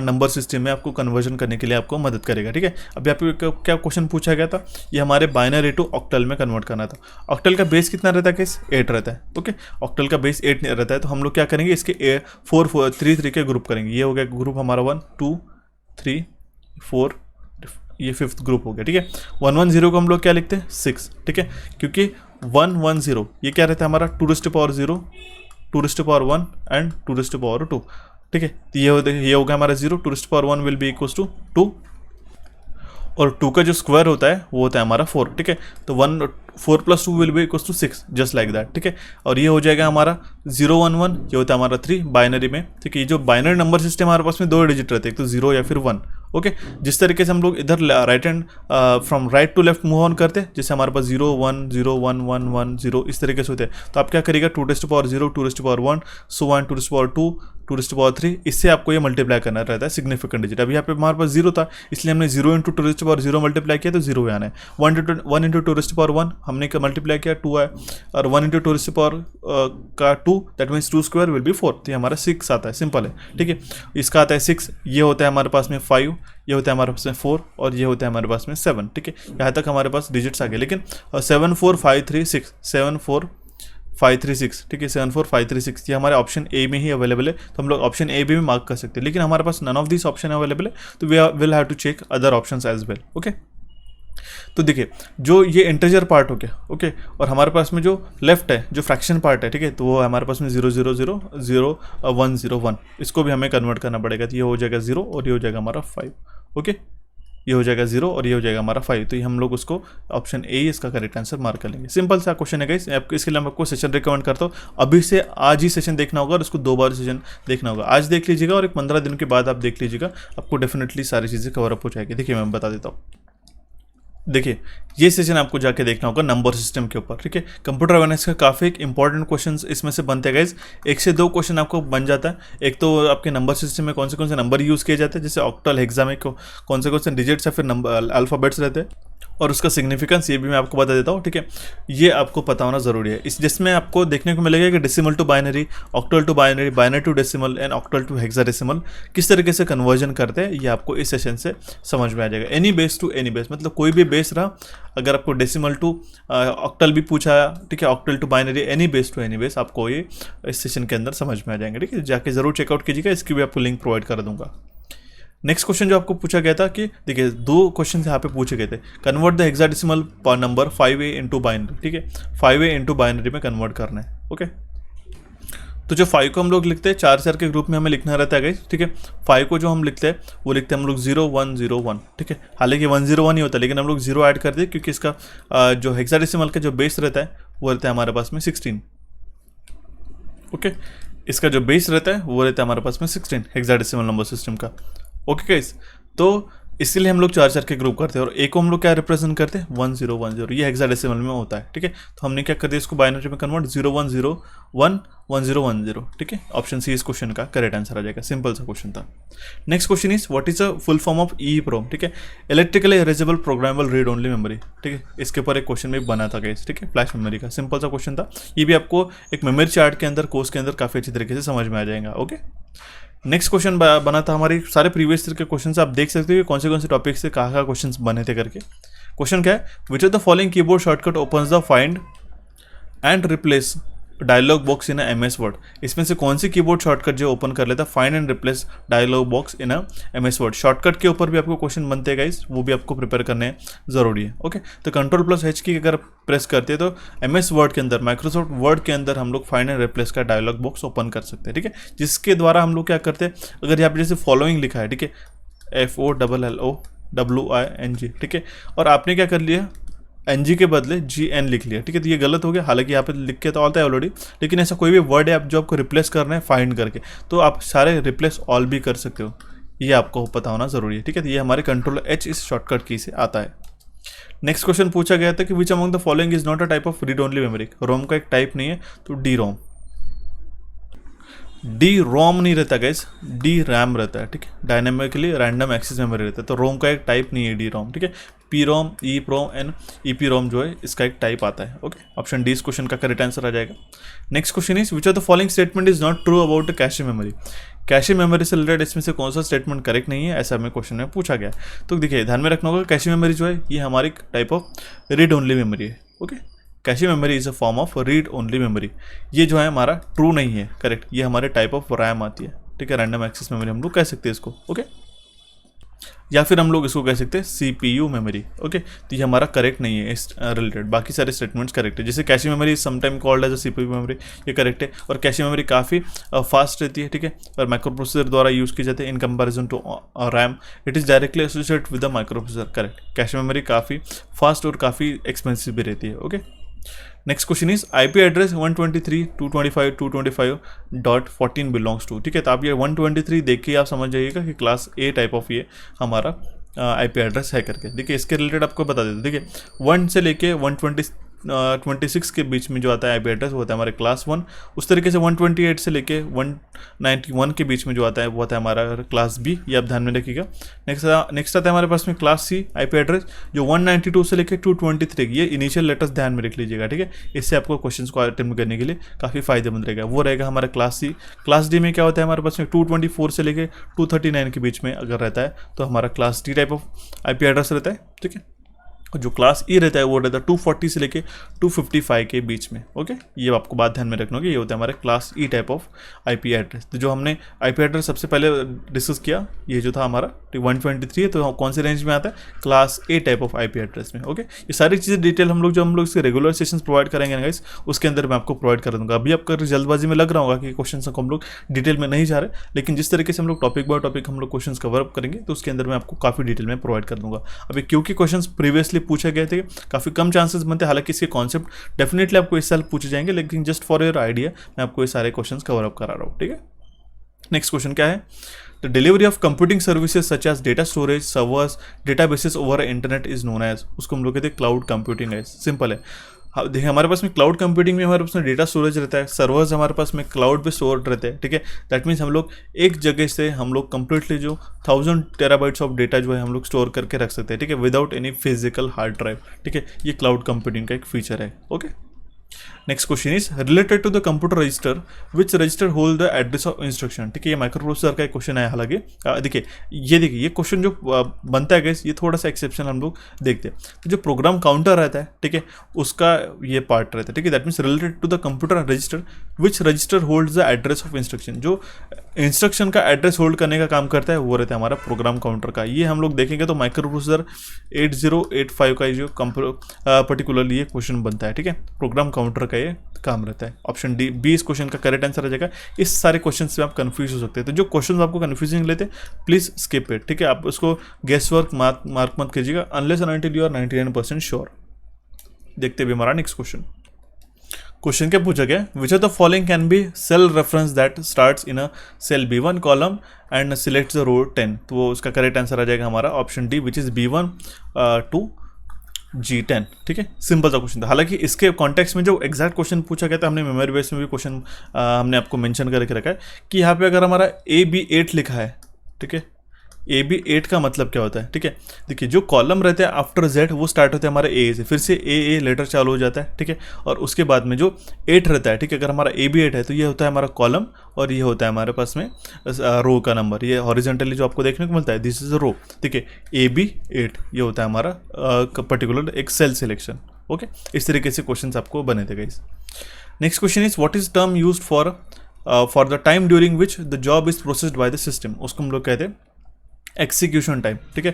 Speaker 1: number system में आपको कन्वर्जन करने के लिए आपको मदद करेगा, ठीक है। अब यहाँ पे क्या क्वेश्चन पूछा गया था, ये हमारे बाइनरी टू ऑक्टल में कन्वर्ट करना था। ऑक्टल का बेस कितना रहता है, कैसे 8 रहता है, ओके। ऑक्टल का बेस 8 रहता है, तो हम लोग क्या करेंगे, इसके 3 के ग्रुप करेंगे। ये हो गया ग्रुप हमारा 1 2 3 4, ये 5th ग्रुप हो गया, ठीक है। 110 को हम लोग क्या लिखते हैं, 6, ठीक है, क्योंकि 110 ये क्या रहता है हमारा 2⁻0, 2⁻1 एंड 2⁻2, ठीक है। तो ये हो गया हमारा 0, 2⁻1 विल बी इक्वल्स टू 2, और 2 का जो स्क्वायर होता है वो होता है हमारा 4, ठीक है। तो 4 + 2 will be equals to 6, just like that, ठीक है। और ये हो जाएगा हमारा 011, ये होता है हमारा 3 बाइनरी में, ठीक है। ये जो बाइनरी नंबर सिस्टम हमारे पास में 2 डिजिट रहते हैं, तो 0 या फिर 1, ओके। जिस तरीके से हम लोग इधर right hand from right to left move on करते हैं, जैसे हमारे पास 0 1 0 1 1 1 0 इस तरीके से होते हैं, तो आप क्या करिएगा 2⁻0, 2⁻1, सो 1 2⁻2, 2⁻3, इससे आपको ये मल्टीप्लाई करना रहता है सिग्निफिकेंट डिजिट। अभी यहाँ पे हमारे पास 0 था, इसलिए हमने 0 × 2⁻0 मल्टीप्लाई किया, तो 0 आना है। 1 × 2⁻1 हमने मल्टीप्लाई किया, 2 आया, और 1 × 2⁻2 दैट मीन्स 2² विल बी 4, तो ये हमारा 6 आता है, सिंपल है, ठीक है। इसका आता है 6, ये होता है हमारे पास में 5, ये होता है हमारे पास में 4, और ये होता है हमारे पास में 7, ठीक है। यहाँ तक हमारे पास डिजिट्स आ गए, लेकिन 7 4 5 3 6, 7 4 744536, ठीक है, 74536, ये हमारे ऑप्शन ए में ही अवेलेबल है, तो हम लोग ऑप्शन ए भी मार्क कर सकते हैं। लेकिन हमारे पास none of this option available है, तो we will have to check other options as well. Okay, तो देखिए जो ये इंटीजर पार्ट हो गया, ओके, और हमारे पास में जो लेफ्ट है, जो फ्रैक्शन पार्ट है, ठीक है, तो वो हमारे पास में 0000101, इसको भी हमें कन्वर्ट करना पड़ेगा। तो ये हो जाएगा 0 और ये हो जाएगा हमारा 5। ओके, ये हो जाएगा 0 और ये हो जाएगा हमारा 5। तो ये हम लोग उसको ऑप्शन ए इसका करेक्ट आंसर मार्क कर लेंगे। सिंपल सा क्वेश्चन है गाइस, इसके लिए मैं आपको सेशन रिकमेंड करता हूँ। अभी से आज ही सेशन देखना होगा और उसको 2 बार सेशन देखना होगा। आज देख लीजिएगा और एक 15 दिन के बाद आप देख लीजिएगा, आपको डेफिनेटली सारी चीज़ें कवर अप हो जाएगी। देखिए मैं बता देता हूँ, देखिए ये सेशन आपको जाके देखना होगा नंबर सिस्टम के ऊपर, ठीक है। कंप्यूटर अवेयरनेस का काफ़ी एक इंपॉर्टेंट क्वेश्चंस इसमें से बनते हैं गाइस। 1 से 2 क्वेश्चन आपको बन जाता है। एक तो आपके नंबर सिस्टम में कौन से नंबर यूज़ किए जाते हैं, जैसे ऑक्टल हेक्सा में कौन से डिजिट्स या फिर नंबर अल्फ़ाबेट्स रहते हैं, और उसका सिग्निफिकेंस ये भी मैं आपको बता देता हूँ, ठीक है। ये आपको पता होना ज़रूरी है। इस जिसमें आपको देखने को मिलेगा कि decimal to binary, octal to binary, binary to decimal and octal to hexadecimal किस तरीके से कन्वर्जन करते हैं, ये आपको इस सेशन से समझ में आ जाएगा। Any base to any base, मतलब कोई भी बेस रहा, अगर आपको डेसिमल टू ऑक्टल भी पूछा, ठीक है, octal to binary, any base to any base, आपको ये इस सेशन के अंदर समझ में आ जाएंगे, ठीक है। जाके जरूर चेकआउट कीजिएगा, इसकी भी आपको लिंक प्रोवाइड कर दूंगा। नेक्स्ट क्वेश्चन जो आपको पूछा गया था कि देखिए 2 क्वेश्चन यहाँ पे पूछे गए थे। Convert the hexadecimal number 5A into binary, ठीक है, 5A इंटू बाइनरी में कन्वर्ट करना है। ओके, तो जो 5 को हम लोग लिखते हैं 4 के ग्रुप में हमें लिखना रहता है गाइस, ठीक है। 5 को जो हम लिखते हैं वो लिखते हैं हम लोग 0101, ठीक है। हालांकि 101 ही होता है, लेकिन हम लोग 0 ऐड कर दिए क्योंकि इसका जो हेक्साडेसिमल का जो बेस रहता है वो रहता है हमारे पास में 16। ओके, इसका जो बेस रहता है वो रहता है हमारे पास में 16 हेक्साडेसिमल नंबर सिस्टम का। ओके गाइस, तो इसलिए हम लोग 4 के ग्रुप करते हैं और ए को हम लोग क्या रिप्रेजेंट करते हैं 1010, ये हेक्साडेसिमल में होता है, ठीक है। तो हमने क्या कर दिया, इसको बाइनरी में कन्वर्ट 01011010, ठीक है। ऑप्शन सी इस क्वेश्चन का करेक्ट आंसर आ जाएगा। सिंपल सा क्वेश्चन था। Next question is what is a full form of EEPROM, ठीक है, electrically erasable programmable read only memory, ठीक है। इसके ऊपर एक क्वेश्चन भी बना था गाइस, ठीक है, फ्लैश मेमोरी का। सिंपल सा क्वेश्चन था, ये भी आपको एक मेमोरी चार्ट के अंदर कोर्स के अंदर काफ़ी अच्छी तरीके से समझ में आ जाएगा। ओके, नेक्स्ट क्वेश्चन बना था हमारे सारे प्रीवियस ईयर के क्वेश्चन आप देख सकते हो कौन से टॉपिक से कहाँ क्वेश्चन बने थे करके। क्वेश्चन क्या है, which of the following keyboard shortcut opens the find and replace dialog box in MS word. इसमें से कौन सी कीबोर्ड शॉर्टकट जो ओपन कर लेता है find and replace dialog box in MS word. Shortcut के ऊपर भी आपको क्वेश्चन बनते हैं गाइस, वो भी आपको प्रिपेयर करने जरूरी है। ओके, तो Ctrl+H की अगर प्रेस करते हैं तो MS वर्ड के अंदर, माइक्रोसॉफ्ट वर्ड के अंदर हम लोग फाइंड एंड रिप्लेस का डायलॉग बॉक्स ओपन कर सकते हैं, ठीक है। जिसके द्वारा हम लोग क्या करते हैं, अगर यहाँ पे जैसे फॉलोइंग लिखा है, ठीक है, FOLLOWING, ठीक है, और आपने क्या कर लिया, NG के बदले GN लिख लिया, ठीक है। तो ये गलत हो गया, हालांकि यहाँ पे लिख के तो आता है ऑलरेडी, लेकिन ऐसा कोई भी वर्ड है आप जो आपको रिप्लेस करना है फाइंड करके, तो आप सारे रिप्लेस ऑल भी कर सकते हो, ये आपको पता होना जरूरी है, ठीक है। तो ये हमारे Ctrl+H इस शॉर्टकट की से आता है। नेक्स्ट क्वेश्चन पूछा गया था कि which among the following is not a type of read only memory. ROM का एक टाइप नहीं है, तो DROM। DROM नहीं रहता गैस, DRAM रहता है, ठीक है, डायनामिकली रैंडम एक्सेस मेमोरी रहता है। तो रोम का एक टाइप नहीं है DROM, ठीक है। PROM, EEPROM एंड EPROM जो है इसका एक टाइप आता है। ओके, ऑप्शन डी इस क्वेश्चन का करेक्ट आंसर आ जाएगा। Next question is which of the following statement is not true about cache memory. Cache memory से रिलेटेड इसमें से कौन सा स्टेटमेंट करेक्ट नहीं है, ऐसा हमें क्वेश्चन में पूछा गया। तो देखिए ध्यान में रखना होगा, कैशे मेमोरी जो है ये हमारी type of read only memory है। Okay, cache memory is a form of read only memory. ये जो है हमारा ट्रू नहीं है, करेक्ट, ये हमारे टाइप ऑफ रैम आती है, ठीक है, रैंडम एक्सेस मेमोरी हम लोग कह सकते हैं इसको। ओके, या फिर हम लोग इसको कह सकते हैं CPU मेमोरी। ओके, तो ये हमारा करेक्ट नहीं है इस रिलेटेड, बाकी सारे स्टेटमेंट्स करेक्ट है। जैसे cache memory sometime called as a CPU memory, ये करेक्ट है। और कैशे मेमोरी काफ़ी फास्ट रहती है, ठीक है, और माइक्रो प्रोसेसर द्वारा यूज़ की जाती है in comparison to RAM. It is directly associated with the microprocessor, correct. Cache memory काफ़ी फास्ट और काफ़ी एक्सपेंसिव भी रहती है। Okay, next question is IP address 123.225.14 belongs to, ठीक है। तो आप ये 123 देख के आप समझ जाइएगा कि क्लास A टाइप ऑफ ये हमारा IP एड्रेस है करके। देखिए इसके रिलेटेड आपको बता देते, देखिए 1 से लेके 126 के बीच में जो आता है IP एड्रेस वो होता है हमारे क्लास 1। उस तरीके से 128 से लेके 191 के बीच में जो आता है वो होता है हमारा क्लास B, ये आप ध्यान में रखिएगा। नेक्स्ट आता है हमारे पास में क्लास C IP एड्रेस, जो 192 से लेके 223, ये इनिशियल लेटर्स ध्यान में रख लीजिएगा, ठीक है। इससे आपको क्वेश्चन को अटेम्प्ट करने के लिए काफ़ी फायदेमंद रहेगा। वो रहेगा हमारा क्लास C। क्लास D में क्या होता है हमारे पास में 224 से लेके 239 के बीच में अगर रहता है तो हमारा class D type of IP address रहता है, ठीक है। और जो क्लास ई रहता है वो रहता है 240 से लेके 255 के बीच में। ओके, ये आपको बात ध्यान में रखना होगी। ये होता है हमारे class E type of IP address. तो जो हमने आईपी एड्रेस सबसे पहले डिस्कस किया, ये जो था हमारा 123 है, तो कौन से रेंज में आता है, class A type of IP address में। ओके, ये सारी चीज़ें डिटेल हम लोग इसके रेगुलर सेशंस प्रोवाइड करेंगे ना गाइस, उसके अंदर मैं आपको प्रोवाइड कर दूंगा। अभी आपको जल्दबाजी में लग रहा होगा कि क्वेश्चन को हम लोग डिटेल में नहीं जा रहे, लेकिन जिस तरीके से हम लोग टॉपिक बाय टॉपिक हम लोग क्वेश्चन कवर अप करेंगे तो उसके अंदर मैं आपको काफ़ी डिटेल में प्रोवाइड कर दूंगा। अभी क्योंकि क्वेश्चन प्रीवियसली पूछे गए थे, काफ़ी कम चांसेस बनते हैं, हालांकि इसके कॉन्सेप्ट डेफिनेटली आपको इस साल पूछे जाएंगे, लेकिन जस्ट फॉर योर आइडिया मैं आपको ये सारे क्वेश्चंस कवर अप करा रहा हूँ। ठीक है, नेक्स्ट क्वेश्चन क्या है, the delivery of computing services such as data storage, servers, databases over internet is known as, उसको हम लोग कहते हैं क्लाउड कंप्यूटिंग है। सिंपल है, देखिए हमारे पास में क्लाउड कंप्यूटिंग में हमारे पास में डेटा स्टोरेज रहता है, सर्वर्स हमारे पास में क्लाउड पे स्टोर रहते हैं। ठीक है, दैट मीन्स हम लोग एक जगह से हम लोग कंप्लीटली जो 1000 टेराबाइट्स ऑफ डेटा जो है हम लोग स्टोर करके रख सकते हैं। ठीक है, without any physical hard drive. ठीक है, ये क्लाउड कंप्यूटिंग का एक फीचर है। Okay, next question is related to the computer register which register hold the address of instruction. ठीक है, ये माइक्रो प्रोसेसर का एक क्वेश्चन है। हालांकि देखिए ये क्वेश्चन जो बनता है गैस, ये थोड़ा सा एक्सेप्शन हम लोग देखते हैं। तो जो प्रोग्राम काउंटर रहता है, ठीक है, उसका ये पार्ट रहता है। ठीक है, that means related to the computer register which register hold the address of instruction, जो इंस्ट्रक्शन का एड्रेस होल्ड करने का काम करता है वो रहता है हमारा प्रोग्राम काउंटर का। ये हम लोग देखेंगे तो माइक्रो प्रोसेसर 8085 का जो पर्टिकुलरली ये क्वेश्चन बनता है। ठीक है, प्रोग्राम काउंटर का ये काम रहता है। ऑप्शन डी बी इस क्वेश्चन का करेक्ट आंसर आ जाएगा। इस सारे क्वेश्चन से आप कंफ्यूज हो सकते हैं, तो जो क्वेश्चन आपको कंफ्यूजिंग लेते हैं प्लीज स्किप इट। ठीक है, आप उसको गेस वर्क मार्क मत कीजिएगा unless and until you are 99% sure. देखते भी हमारा नेक्स्ट क्वेश्चन क्या पूछा गया, which of the following can be cell reference that starts in a cell B1 column and select the row 10। तो उसका करेक्ट आंसर आ जाएगा हमारा option D which is B1 to G10। ठीक है, सिंपल सा क्वेश्चन था। हालांकि इसके कॉन्टेक्स्ट में जो एग्जैक्ट क्वेश्चन पूछा गया था, हमने मेमोरी बेस में भी क्वेश्चन हमने आपको मेंशन करके रखा है कि यहाँ पे अगर हमारा AB8 लिखा है, ठीक है, AB8 का मतलब क्या होता है। ठीक है, देखिए जो कॉलम रहते हैं आफ्टर Z वो स्टार्ट होते हैं हमारे A से, फिर से A लेटर चालू हो जाता है। ठीक है, और उसके बाद में जो 8 रहता है, ठीक है, अगर हमारा AB8 है तो ये होता है हमारा कॉलम और ये होता है हमारे पास में रो का नंबर। ये हॉरिजॉन्टली जो आपको देखने को मिलता है दिस इज रो। ठीक है, AB8 ये होता है हमारा पर्टिकुलर एक सेल सिलेक्शन। ओके, इस तरीके से क्वेश्चन आपको बने थे guys. Next question is what is term used for the time during which the job is processed by the system, उसको हम लोग कहते हैं एक्सिक्यूशन टाइम। ठीक है,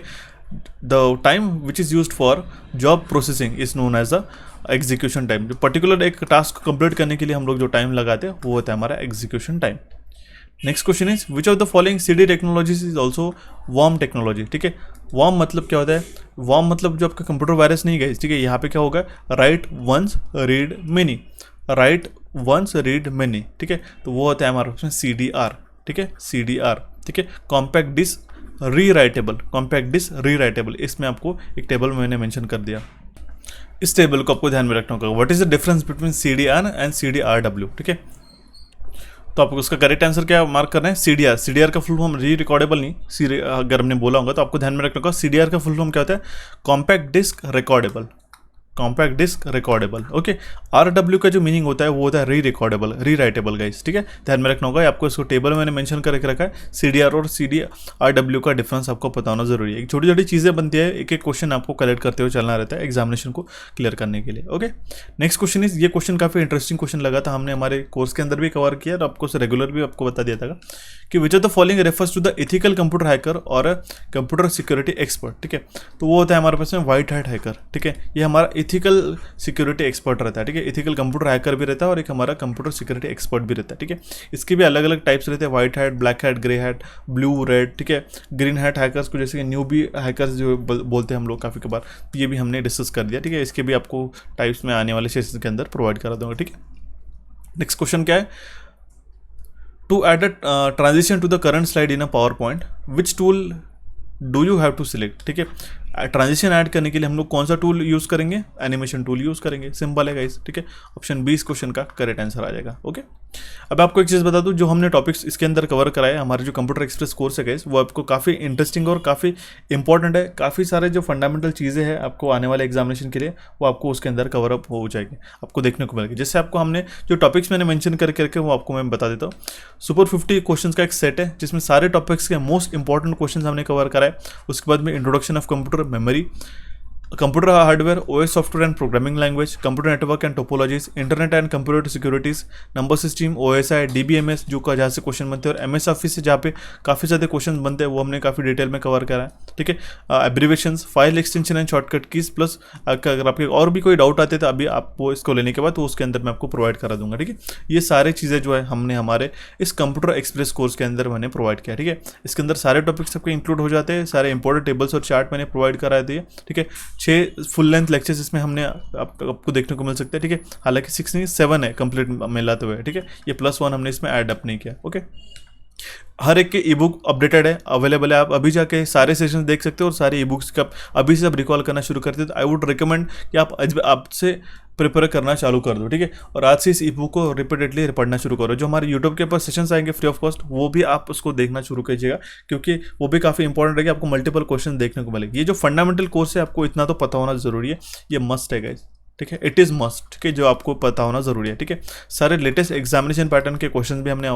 Speaker 1: the time which is used for job processing is known as the execution time. जो पर्टिकुलर एक टास्क कंप्लीट करने के लिए हम लोग जो टाइम लगाते हैं वो होता है हमारा execution time. Next question is which of the following CD technologies is also worm technology. ठीक है, वॉर्म मतलब क्या होता है, वॉर्म मतलब जो आपका कंप्यूटर वायरस नहीं गए। ठीक है, यहाँ पे क्या होगा, write once read many, write once read many. ठीक है, तो वो होता है हमारे उसमें CDR। ठीक है, CDR। ठीक है, compact disc rewritable, compact disc rewritable, इसमें आपको एक टेबल मैंने मेंशन कर दिया। इस टेबल को आपको ध्यान में रखना होगा। What is the difference between CDR and CDRW। ठीक है, तो आपको उसका करेक्ट आंसर क्या मार्क करना है, CDR का फुल फॉर्म री रिकॉर्डेबल नहीं, अगर हमने बोला होगा तो आपको ध्यान में रखना होगा CDR का फुल फॉर्म क्या होता है, compact disc recordable, compact disc recordable. Okay, RW का जो मीनिंग होता है वो होता है री रिकॉर्डेबल, री राइटेबल गाइस। ठीक है, ध्यान में रखना होगा। आपको इसको टेबल में मैंने मेंशन करके रखा है। CDR और CDRW का डिफरेंस आपको पता होना जरूरी है। छोटी छोटी चीज़ें बनती है, एक एक क्वेश्चन आपको कलेक्ट करते हुए चलना रहता है एग्जामिनेशन को क्लियर करने के लिए। ओके, नेक्स्ट क्वेश्चन इज, ये क्वेश्चन काफ़ी इंटरेस्टिंग क्वेश्चन लगा था, हमने हमारे कोर्स के अंदर भी कवर किया और आपको रेगुलर भी आपको बता दिया था कि which of the following refers to the ethical computer hacker और कंप्यूटर सिक्योरिटी एक्सपर्ट। ठीक है, तो वो होता है हमारे पास में व्हाइट हैट हैकर। ठीक है, ये हमारा एथिकल सिक्योरिटी एक्सपर्ट रहता है। ठीक है, एथिकल कंप्यूटर हैकर भी रहता है और एक हमारा कंप्यूटर सिक्योरिटी एक्सपर्ट भी रहता है। ठीक है, इसके भी अलग अलग टाइप्स रहते हैं, white hat, black hat, grey hat, blue, red. ठीक है, ग्रीन हैट हैकर्स को जैसे कि न्यूबी हैकर्स जो बोलते हैं हम लोग काफ़ी बार, तो ये भी हमने डिस्कस कर दिया। ठीक है, इसके भी आपको टाइप्स में आने वाले सेशन के अंदर प्रोवाइड करा दूंगा। ठीक है, नेक्स्ट क्वेश्चन क्या है, to add a transition to the current slide in a PowerPoint which tool do you have to select. ठीक है, ट्रांजिशन ऐड करने के लिए हम लोग कौन सा टूल यूज़ करेंगे, एनिमेशन टूल यूज़ करेंगे। सिंपल है गाइस। ठीक है, ऑप्शन बी इस क्वेश्चन का करेक्ट आंसर आ जाएगा। ओके, अब आपको एक चीज़ बता दूं, जो हमने टॉपिक्स इसके अंदर कवर कराए, हमारे जो कंप्यूटर एक्सप्रेस कोर्स है गाइस, वो आपको काफ़ी इंटरेस्टिंग और काफ़ी इंपॉर्टेंट है। काफ़ी सारे जो फंडामेंटल चीज़ें हैं आपको आने वाले एग्जामिनेशन के लिए, वो आपको उसके अंदर कवर अप हो जाएगी, आपको देखने को मिलेगी। जैसे आपको हमने जो टॉपिक्स मैंने मेंशन करके रखे वो आपको मैं बता देता हूँ। सुपर 50 क्वेश्चन का एक सेट है जिसमें सारे टॉपिक्स के मोस्ट इंपॉर्टेंट क्वेश्चन हमने कवर कराए। उसके बाद में introduction of computer, memory, computer hardware, OS software and programming language, computer network and topologies, internet and computer securities, number system, OSI, DBMS जो का जहाँ से क्वेश्चन बनते हैं, और एमएस ऑफिस से जहाँ पे काफ़ी ज़्यादा क्वेश्चन बनते हैं वो हमने काफ़ी डिटेल में कवर करा है, ठीक है। Abbreviations, file extension and shortcut keys, plus अगर आपके और भी कोई डाउट आते तो अभी आपको इसको लेने के बाद तो उसके अंदर मैं आपको प्रोवाइड करा दूंगा, ठीक है। ये सारी चीज़ें जो है हमने हमारे इस कंप्यूटर एक्सप्रेस कोर्स के अंदर मैंने प्रोवाइड किया, ठीक है। इसके अंदर सारे टॉपिक्स आपके इंक्लूड हो जाते हैं, सारे इंपॉर्टेंट टेबल्स और चार्ट मैंने प्रोवाइड करा दिए, ठीक है। 6 फुल लेंथ लेक्चर्स इसमें हमने आपको देखने को मिल सकते हैं, ठीक है। हालांकि 6 नहीं 7 है कंप्लीट मिलाते हुए, ठीक है। ये +1 हमने इसमें ऐड अप नहीं किया, ओके। हर एक के ई बुक अपडेटेड है, अवेलेबल है, आप अभी जाके सारे सेशन देख सकते हो और सारे ई बुक्स का अभी से आप रिकॉल करना शुरू करते हो तो आई वुड रिकमेंड कि आप आपसे प्रिपेयर करना चालू कर दो, ठीक है। और आज से इस ई बुक को रिपीटेडली पढ़ना शुरू करो। जो हमारे यूट्यूब के ऊपर सेशंस आएंगे फ्री ऑफ कॉस्ट वो भी आप उसको देखना शुरू कीजिएगा, क्योंकि वो भी काफ़ी इंपॉर्टेंट है कि आपको मल्टीपल क्वेश्चन देखने को मिलेंगे। ये जो फंडामेंटल कोर्स है आपको इतना तो पता होना जरूरी है, ये मस्ट है गाइस, ठीक है। इट इज़ मस्ट, ठीक है, जो आपको पता होना जरूरी है, ठीक है। सारे लेटेस्ट एग्जामिनेशन पैटर्न के क्वेश्चन भी हमने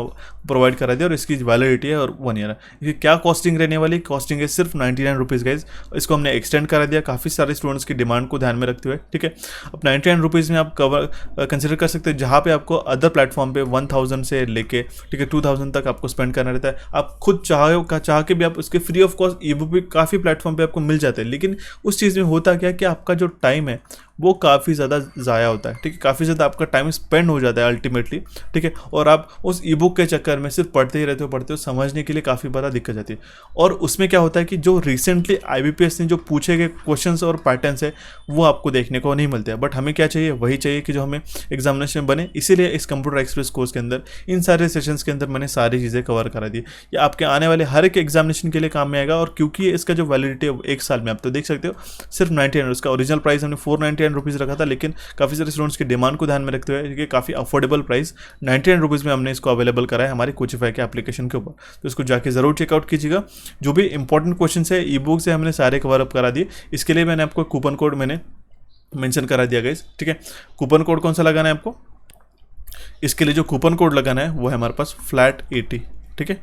Speaker 1: प्रोवाइड करा दिया और इसकी वैलिडिटी है और 1 ईयर है। ये क्या कॉस्टिंग रहने वाली, कॉस्टिंग है सिर्फ 99 रुपीज़ गाइज। इसको हमने एक्सटेंड करा दिया काफ़ी सारे स्टूडेंट्स की डिमांड को ध्यान में रखते हुए, ठीक है। अब 99 रुपीज़ में आप कंसिडर कर सकते हैं, जहाँ पे आपको अदर प्लेटफॉर्म पे 1000 से लेके, ठीक है, 2000 तक आपको स्पेंड करना रहता है। आप खुद चाह के भी आप उसके free of cost E book भी काफ़ी प्लेटफॉर्म पे आपको मिल जाते हैं, लेकिन उस चीज़ में होता क्या कि आपका जो टाइम है वो काफ़ी ज़्यादा ज़ाया होता है, ठीक है। काफ़ी ज़्यादा आपका टाइम स्पेंड हो जाता है अल्टीमेटली, ठीक है। और आप उस ई बुक के चक्कर में सिर्फ पढ़ते ही रहते हो, समझने के लिए काफ़ी बड़ा दिक्कत जाती है। और उसमें क्या होता है कि जो रिसेंटली IBPS ने जो पूछे गए क्वेश्चंस और पैटर्न्स है वो आपको देखने को नहीं मिलते हैं। बट हमें क्या चाहिए, वही चाहिए कि जो हमें एग्जामिनेशन बने। इसीलिए इस कंप्यूटर एक्सप्रेस कोर्स के अंदर इन सारे सेशंस के अंदर मैंने सारी चीज़ें कवर करा दी। ये आपके आने वाले हर एक एग्जामिनेशन के लिए काम में आएगा। और क्योंकि इसका जो वैलिडिटी है 1 साल में, आप तो देख सकते हो सिर्फ 99, उसका ओरिजिनल प्राइस हमने 499 रुपीज़ रखा था, लेकिन काफ़ी सारे स्टूडेंट्स की डिमांड को ध्यान में रखते हुए ये काफ़ी अफोर्डेबल प्राइस 99 रुपीज़ में हमने इसको अवेलेबल करा है हमारी कोचिफाई के एप्लीकेशन के ऊपर। तो इसको जाके ज़रूर चेकआउट कीजिएगा। जो भी इंपॉर्टेंट क्वेश्चन है ई बुक से हमने सारे कवर अप करा दिए। इसके लिए मैंने आपको कूपन कोड मैंने मेंशन करा दिया गाइस, ठीक है। कूपन कोड कौन सा लगाना है आपको, इसके लिए जो कूपन कोड लगाना है वो है हमारे पास फ्लैट 80, ठीक है।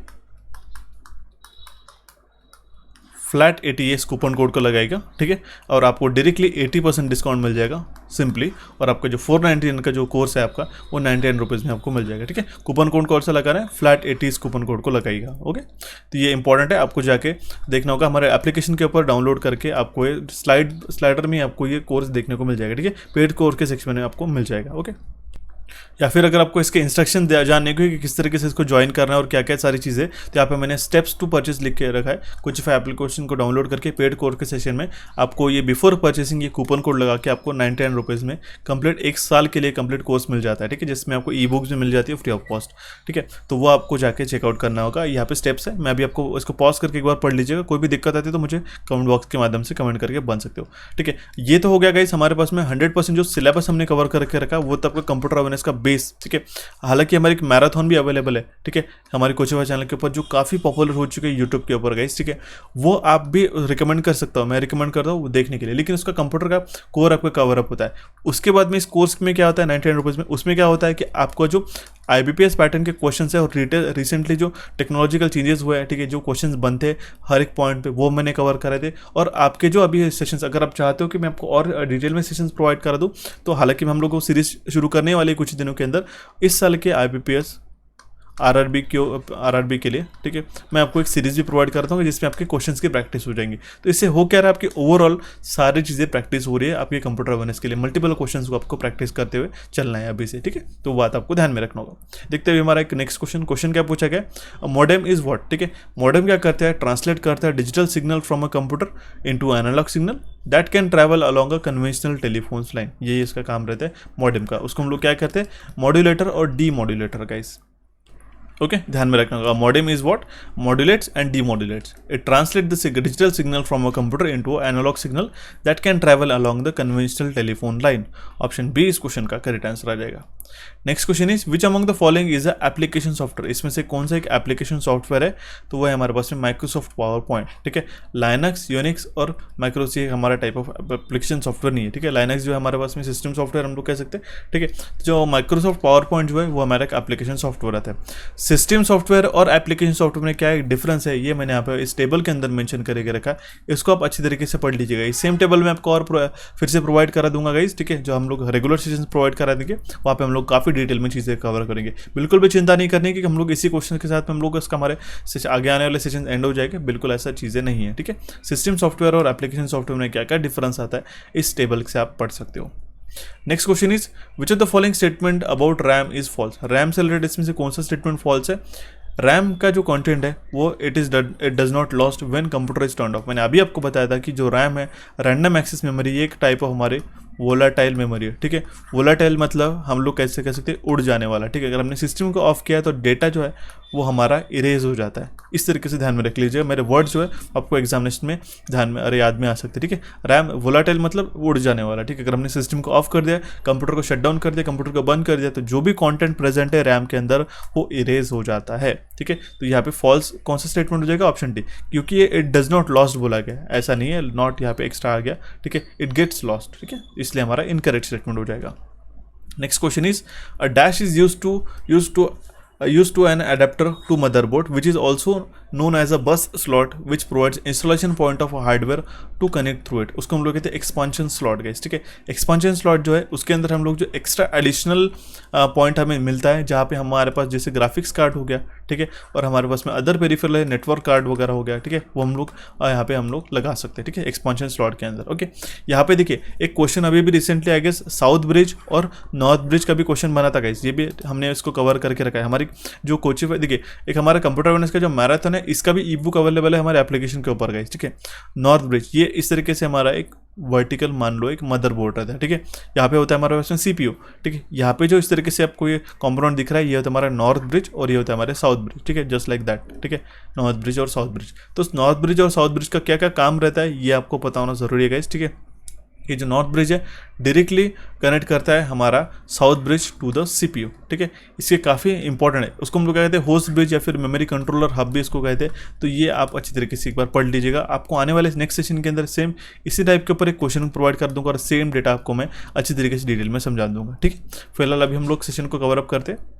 Speaker 1: फ्लैट 80 इस कूपन कोड को लगाएगा, ठीक है। और आपको डायरेक्टली 80% डिस्काउंट मिल जाएगा सिंपली। और आपका जो 499 का जो कोर्स है आपका वो 99 रुपीज़ में आपको मिल जाएगा, ठीक है। कूपन कोड कौन सा लगाना है, फ्लैट 80 इस कूपन कोड को लगाइएगा, ओके। तो ये इंपॉर्टेंट है, आपको जाके देखना होगा हमारे एप्लीकेशन के ऊपर डाउनलोड करके। आपको ये स्लाइडर में आपको ये कोर्स देखने को मिल जाएगा, ठीक है। पेड कोर्स के सेक्शन में आपको मिल जाएगा, ओके। या फिर अगर आपको इसके इंस्ट्रक्शन जानने को कि किस तरीके से इसको ज्वाइन करना है और क्या क्या सारी चीज़ें, तो यहाँ पे मैंने स्टेप्स टू परचेस लिख के रखा है। कुछ एप्लीकेशन को डाउनलोड करके पेड कोर्स के सेशन में आपको ये बिफोर परचेसिंग ये कूपन कोड लगा के आपको 99 रुपीज़ में कंप्लीट 1 साल के लिए कंप्लीट कोर्स मिल जाता है, ठीक है। जिसमें आपको ई बुक्स भी मिल जाती है फ्री ऑफ कॉस्ट, ठीक है। तो वो आपको जाके चेकआउट करना होगा। यहाँ पे स्टेप्स है, मैं भी आपको इसको पॉज करके एक बार पढ़ लीजिएगा। कोई भी दिक्कत आती है तो मुझे कमेंट बॉक्स के माध्यम से कमेंट करके बन सकते हो, ठीक है। ये तो हो गया गाइस हमारे पास में 100% जो सिलेबस हमने कवर करके रखा वो तो आपका कंप्यूटर अवेयरनेस का बेस, ठीक है। हालांकि हमारी एक मैराथन भी अवेलेबल है, ठीक है, हमारे कोचिफाई चैनल के ऊपर जो काफ़ी पॉपुलर हो चुके हैं यूट्यूब के ऊपर गाइस, ठीक है। वो आप भी रिकमेंड कर सकता हूँ, मैं रिकमेंड करता हूँ वो देखने के लिए। लेकिन उसका कंप्यूटर का कोर आपका कवर अप होता है। उसके बाद में इस कोर्स में क्या होता है 99 रुपीज़ में, उसमें क्या होता है कि आपको जो IBPS पैटर्न के क्वेश्चन है और रिसेंटली जो टेक्नोलॉजिकल चेंजेस हुए हैं, ठीक है, जो क्वेश्चंस बनते हैं हर एक पॉइंट पे वो मैंने कवर करे थे। और आपके जो अभी सेशंस, अगर आप चाहते हो कि मैं आपको और डिटेल में सेशंस प्रोवाइड करा दूँ, तो हालांकि हम लोग को सीरीज शुरू करने वाले कुछ दिनों के अंदर इस साल के IBPS RRB के लिए, ठीक है, मैं आपको एक सीरीज भी प्रोवाइड करता हूँ जिसमें आपके क्वेश्चंस की प्रैक्टिस हो जाएंगी। तो इससे हो क्या रहा है, आपकी ओवरऑल सारी चीज़ें प्रैक्टिस हो रही है आपके कंप्यूटर अवेयरनेस के लिए। मल्टीपल क्वेश्चंस को आपको प्रैक्टिस करते हुए चलना है अभी से, ठीक है। तो बात आपको ध्यान में रखना होगा। देखते हुए हमारा एक नेक्स्ट क्वेश्चन क्या पूछा गया, मॉडेम इज व्हाट, ठीक है। मॉडेम क्या करता है, ट्रांसलेट करता है digital signal from a computer into analog signal that can travel along a conventional telephones line. यही इसका काम रहता है मॉडेम का। उसको हम लोग क्या करते हैं, मॉड्यूलेटर और डी मॉड्यूलेटर गाइस, ओके, ध्यान में रखना होगा। Modem is what, modulates and demodulates. It translate the digital signal from a computer into analog signal that can travel along the conventional telephone line. Option B इस क्वेश्चन का करेक्ट आंसर आ जाएगा। Next question is which among the following is a application software. इसमें से कौन सा एक एप्लीकेशन सॉफ्टवेयर है, तो वो है हमारे पास में माइक्रोसॉफ्ट पावर पॉइंट, ठीक है। लाइनक्स, यूनिक्स और माइक्रोस ये हमारा टाइप ऑफ एप्लीकेशन सॉफ्टवेयर नहीं है, ठीक है। लाइनक्स जो है हमारे पास में सिस्टम सॉफ्टवेयर हम लोग कह सकते हैं, ठीक है। जो माइक्रोसॉफ्ट पावर पॉइंट जो है वो हमारा एक एप्लीकेशन सॉफ्टवेयर आता है। सिस्टम सॉफ्टवेयर और एप्लीकेशन सॉफ्टवेयर में क्या एक डिफरेंस है, ये मैंने यहाँ पे इस टेबल के अंदर मेंशन करके रखा है, इसको आप अच्छी तरीके से पढ़ लीजिएगा। इस सेम टेबल में आपको और फिर से प्रोवाइड करा दूंगा गाइस, ठीक है, जो हम लोग रेगुलर सेशन प्रोवाइड करा देंगे वहाँ पे हम लोग काफ़ी डिटेल में चीज़ें कवर करेंगे। बिल्कुल भी चिंता नहीं करनी कि हम लोग इसी क्वेश्चन के साथ हम लोग इसका हमारे आगे आने वाले सेशन एंड हो जाएगा, बिल्कुल ऐसा चीज़ें नहीं है, ठीक है। सिस्टम सॉफ्टवेयर और एप्लीकेशन सॉफ्टवेयर में क्या क्या डिफरेंस आता है इस टेबल से आप पढ़ सकते हो। Next question is which of the following statement about RAM is false. RAM से रिलेटेड इसमें से कौन सा स्टेटमेंट फॉल्स है। रैम का जो कंटेंट है वो it does not lost when computer is turned of. मैंने अभी आपको बताया था कि जो रैम है रैंडम एक्सेस मेमोरी, ये एक टाइप ऑफ हमारे वोलाटाइल मेमोरी है, ठीक है। वोलाटाइल मतलब हम लोग कैसे कह सकते हैं, उड़ जाने वाला, ठीक है। अगर हमने सिस्टम को ऑफ किया तो डेटा जो है वो हमारा इरेज हो जाता है। इस तरीके से ध्यान में रख लीजिए, मेरे वर्ड जो है आपको एग्जामिनेशन में ध्यान में याद में आ सकते हैं, ठीक है। रैम वोलाटाइल मतलब उड़ जाने वाला, ठीक है। अगर हमने सिस्टम को ऑफ कर दिया, कंप्यूटर को शट डाउन कर दिया, कंप्यूटर को बंद कर दिया, तो जो भी कंटेंट प्रेजेंट है रैम के अंदर वो इरेज हो जाता है, ठीक है। तो यहाँ पे फॉल्स कौन सा स्टेटमेंट हो जाएगा, ऑप्शन डी, क्योंकि ये इट डज नॉट लॉस्ट बोला गया, ऐसा नहीं है, नॉट यहाँ पे एक्स्ट्रा आ गया, ठीक है, इट गेट्स लॉस्ट, ठीक है, इसलिए हमारा इनकरेक्ट स्टेटमेंट हो जाएगा। Next question is a dash is used to an adapter to motherboard which is also known as a bus slot which provides installation point of hardware to connect through it। उसको हम लोग कहते हैं एक्सपांशन स्लॉट गाइस, ठीक है। एक्सपांशन स्लॉट जो है उसके अंदर हम लोग जो एक्स्ट्रा एडिशनल पॉइंट हमें मिलता है, जहाँ पे हमारे पास जैसे ग्राफिक्स कार्ड हो गया, ठीक है, और हमारे पास में अदर पेरिफेरल है, नेटवर्क कार्ड वगैरह हो गया, ठीक है, वो हम लोग यहाँ पे हम लोग लगा सकते हैं, ठीक है, एक्सपांशन स्लॉट के अंदर। ओके, यहाँ पे देखिए एक क्वेश्चन अभी भी recently I guess south bridge और नॉर्थ ब्रिज का भी क्वेश्चन बना था गाइस, ये भी हमने इसको कवर करके रखा है। हमारी जो कोचिंग, देखिए एक हमारा कंप्यूटर अवेयरनेस का जो मैराथन है इसका भी ई बुक अवेलेबल है हमारे एप्लीकेशन के ऊपर गाइस, ठीक है। नॉर्थ ब्रिज ये इस तरीके से हमारा एक वर्टिकल मान लो एक मदरबोर्ड रहता है, ठीक है। यहाँ पे होता है हमारे पास में सीपीयू, ठीक है। यहाँ पे जो इस तरीके से आपको ये कंपोनेंट दिख रहा है ये होता है हमारा नॉर्थ ब्रिज और ये होता है हमारे साउथ ब्रिज, ठीक है, जस्ट लाइक दैट, ठीक है, नॉर्थ ब्रिज और साउथ ब्रिज। तो नॉर्थ ब्रिज और साउथ ब्रिज का क्या क्या काम रहता है ये आपको पता होना जरूरी है गाइस, ठीक है। ये जो नॉर्थ ब्रिज है डायरेक्टली कनेक्ट करता है हमारा south bridge to the CPU, ठीक है। इसके काफ़ी इंपॉर्टेंट है, उसको हम लोग कहते हैं होस्ट ब्रिज या फिर मेमोरी कंट्रोलर हब भी इसको कहते हैं। तो ये आप अच्छी तरीके से एक बार पढ़ लीजिएगा, आपको आने वाले नेक्स्ट सेशन के अंदर सेम इसी टाइप के ऊपर एक क्वेश्चन प्रोवाइड कर दूंगा और सेम डेटा आपको मैं अच्छी तरीके से डिटेल में समझा दूंगा, ठीक है। फिलहाल अभी हम लोग सेशन को कवर अप करते हैं।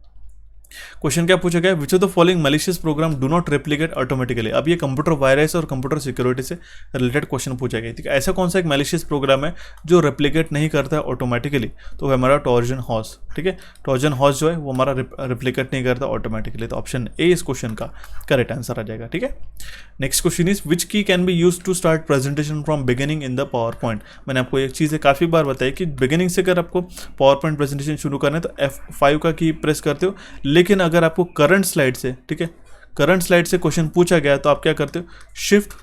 Speaker 1: क्वेश्चन क्या पूछा गया, which of the following malicious program do not replicate automatically. अब ये कंप्यूटर वायरस और कंप्यूटर सिक्योरिटी से रिलेटेड क्वेश्चन पूछा गया, ठीक है। ऐसा कौन सा एक मैलिशियस प्रोग्राम है जो रेप्लिकेट नहीं करता है ऑटोमेटिकली, तो हमारा ट्रोजन हॉर्स, ठीक है। ट्रोजन हॉर्स जो है वो हमारा रेप्लिकेट नहीं करता ऑटोमेटिकली, तो ऑप्शन ए इस क्वेश्चन का करेक्ट आंसर आ जाएगा, ठीक है। Next question is which key can be use to start presentation from beginning in the power point. मैंने आपको एक चीज़ काफ़ी बार बताई कि बिगिनिंग से अगर आपको पावर पॉइंट प्रेजेंटेशन शुरू करना है तो F5 का की प्रेस करते हो, लेकिन अगर आपको करंट स्लाइड से, ठीक है, करंट स्लाइड से क्वेश्चन पूछा गया तो आप क्या करते हो, शिफ्ट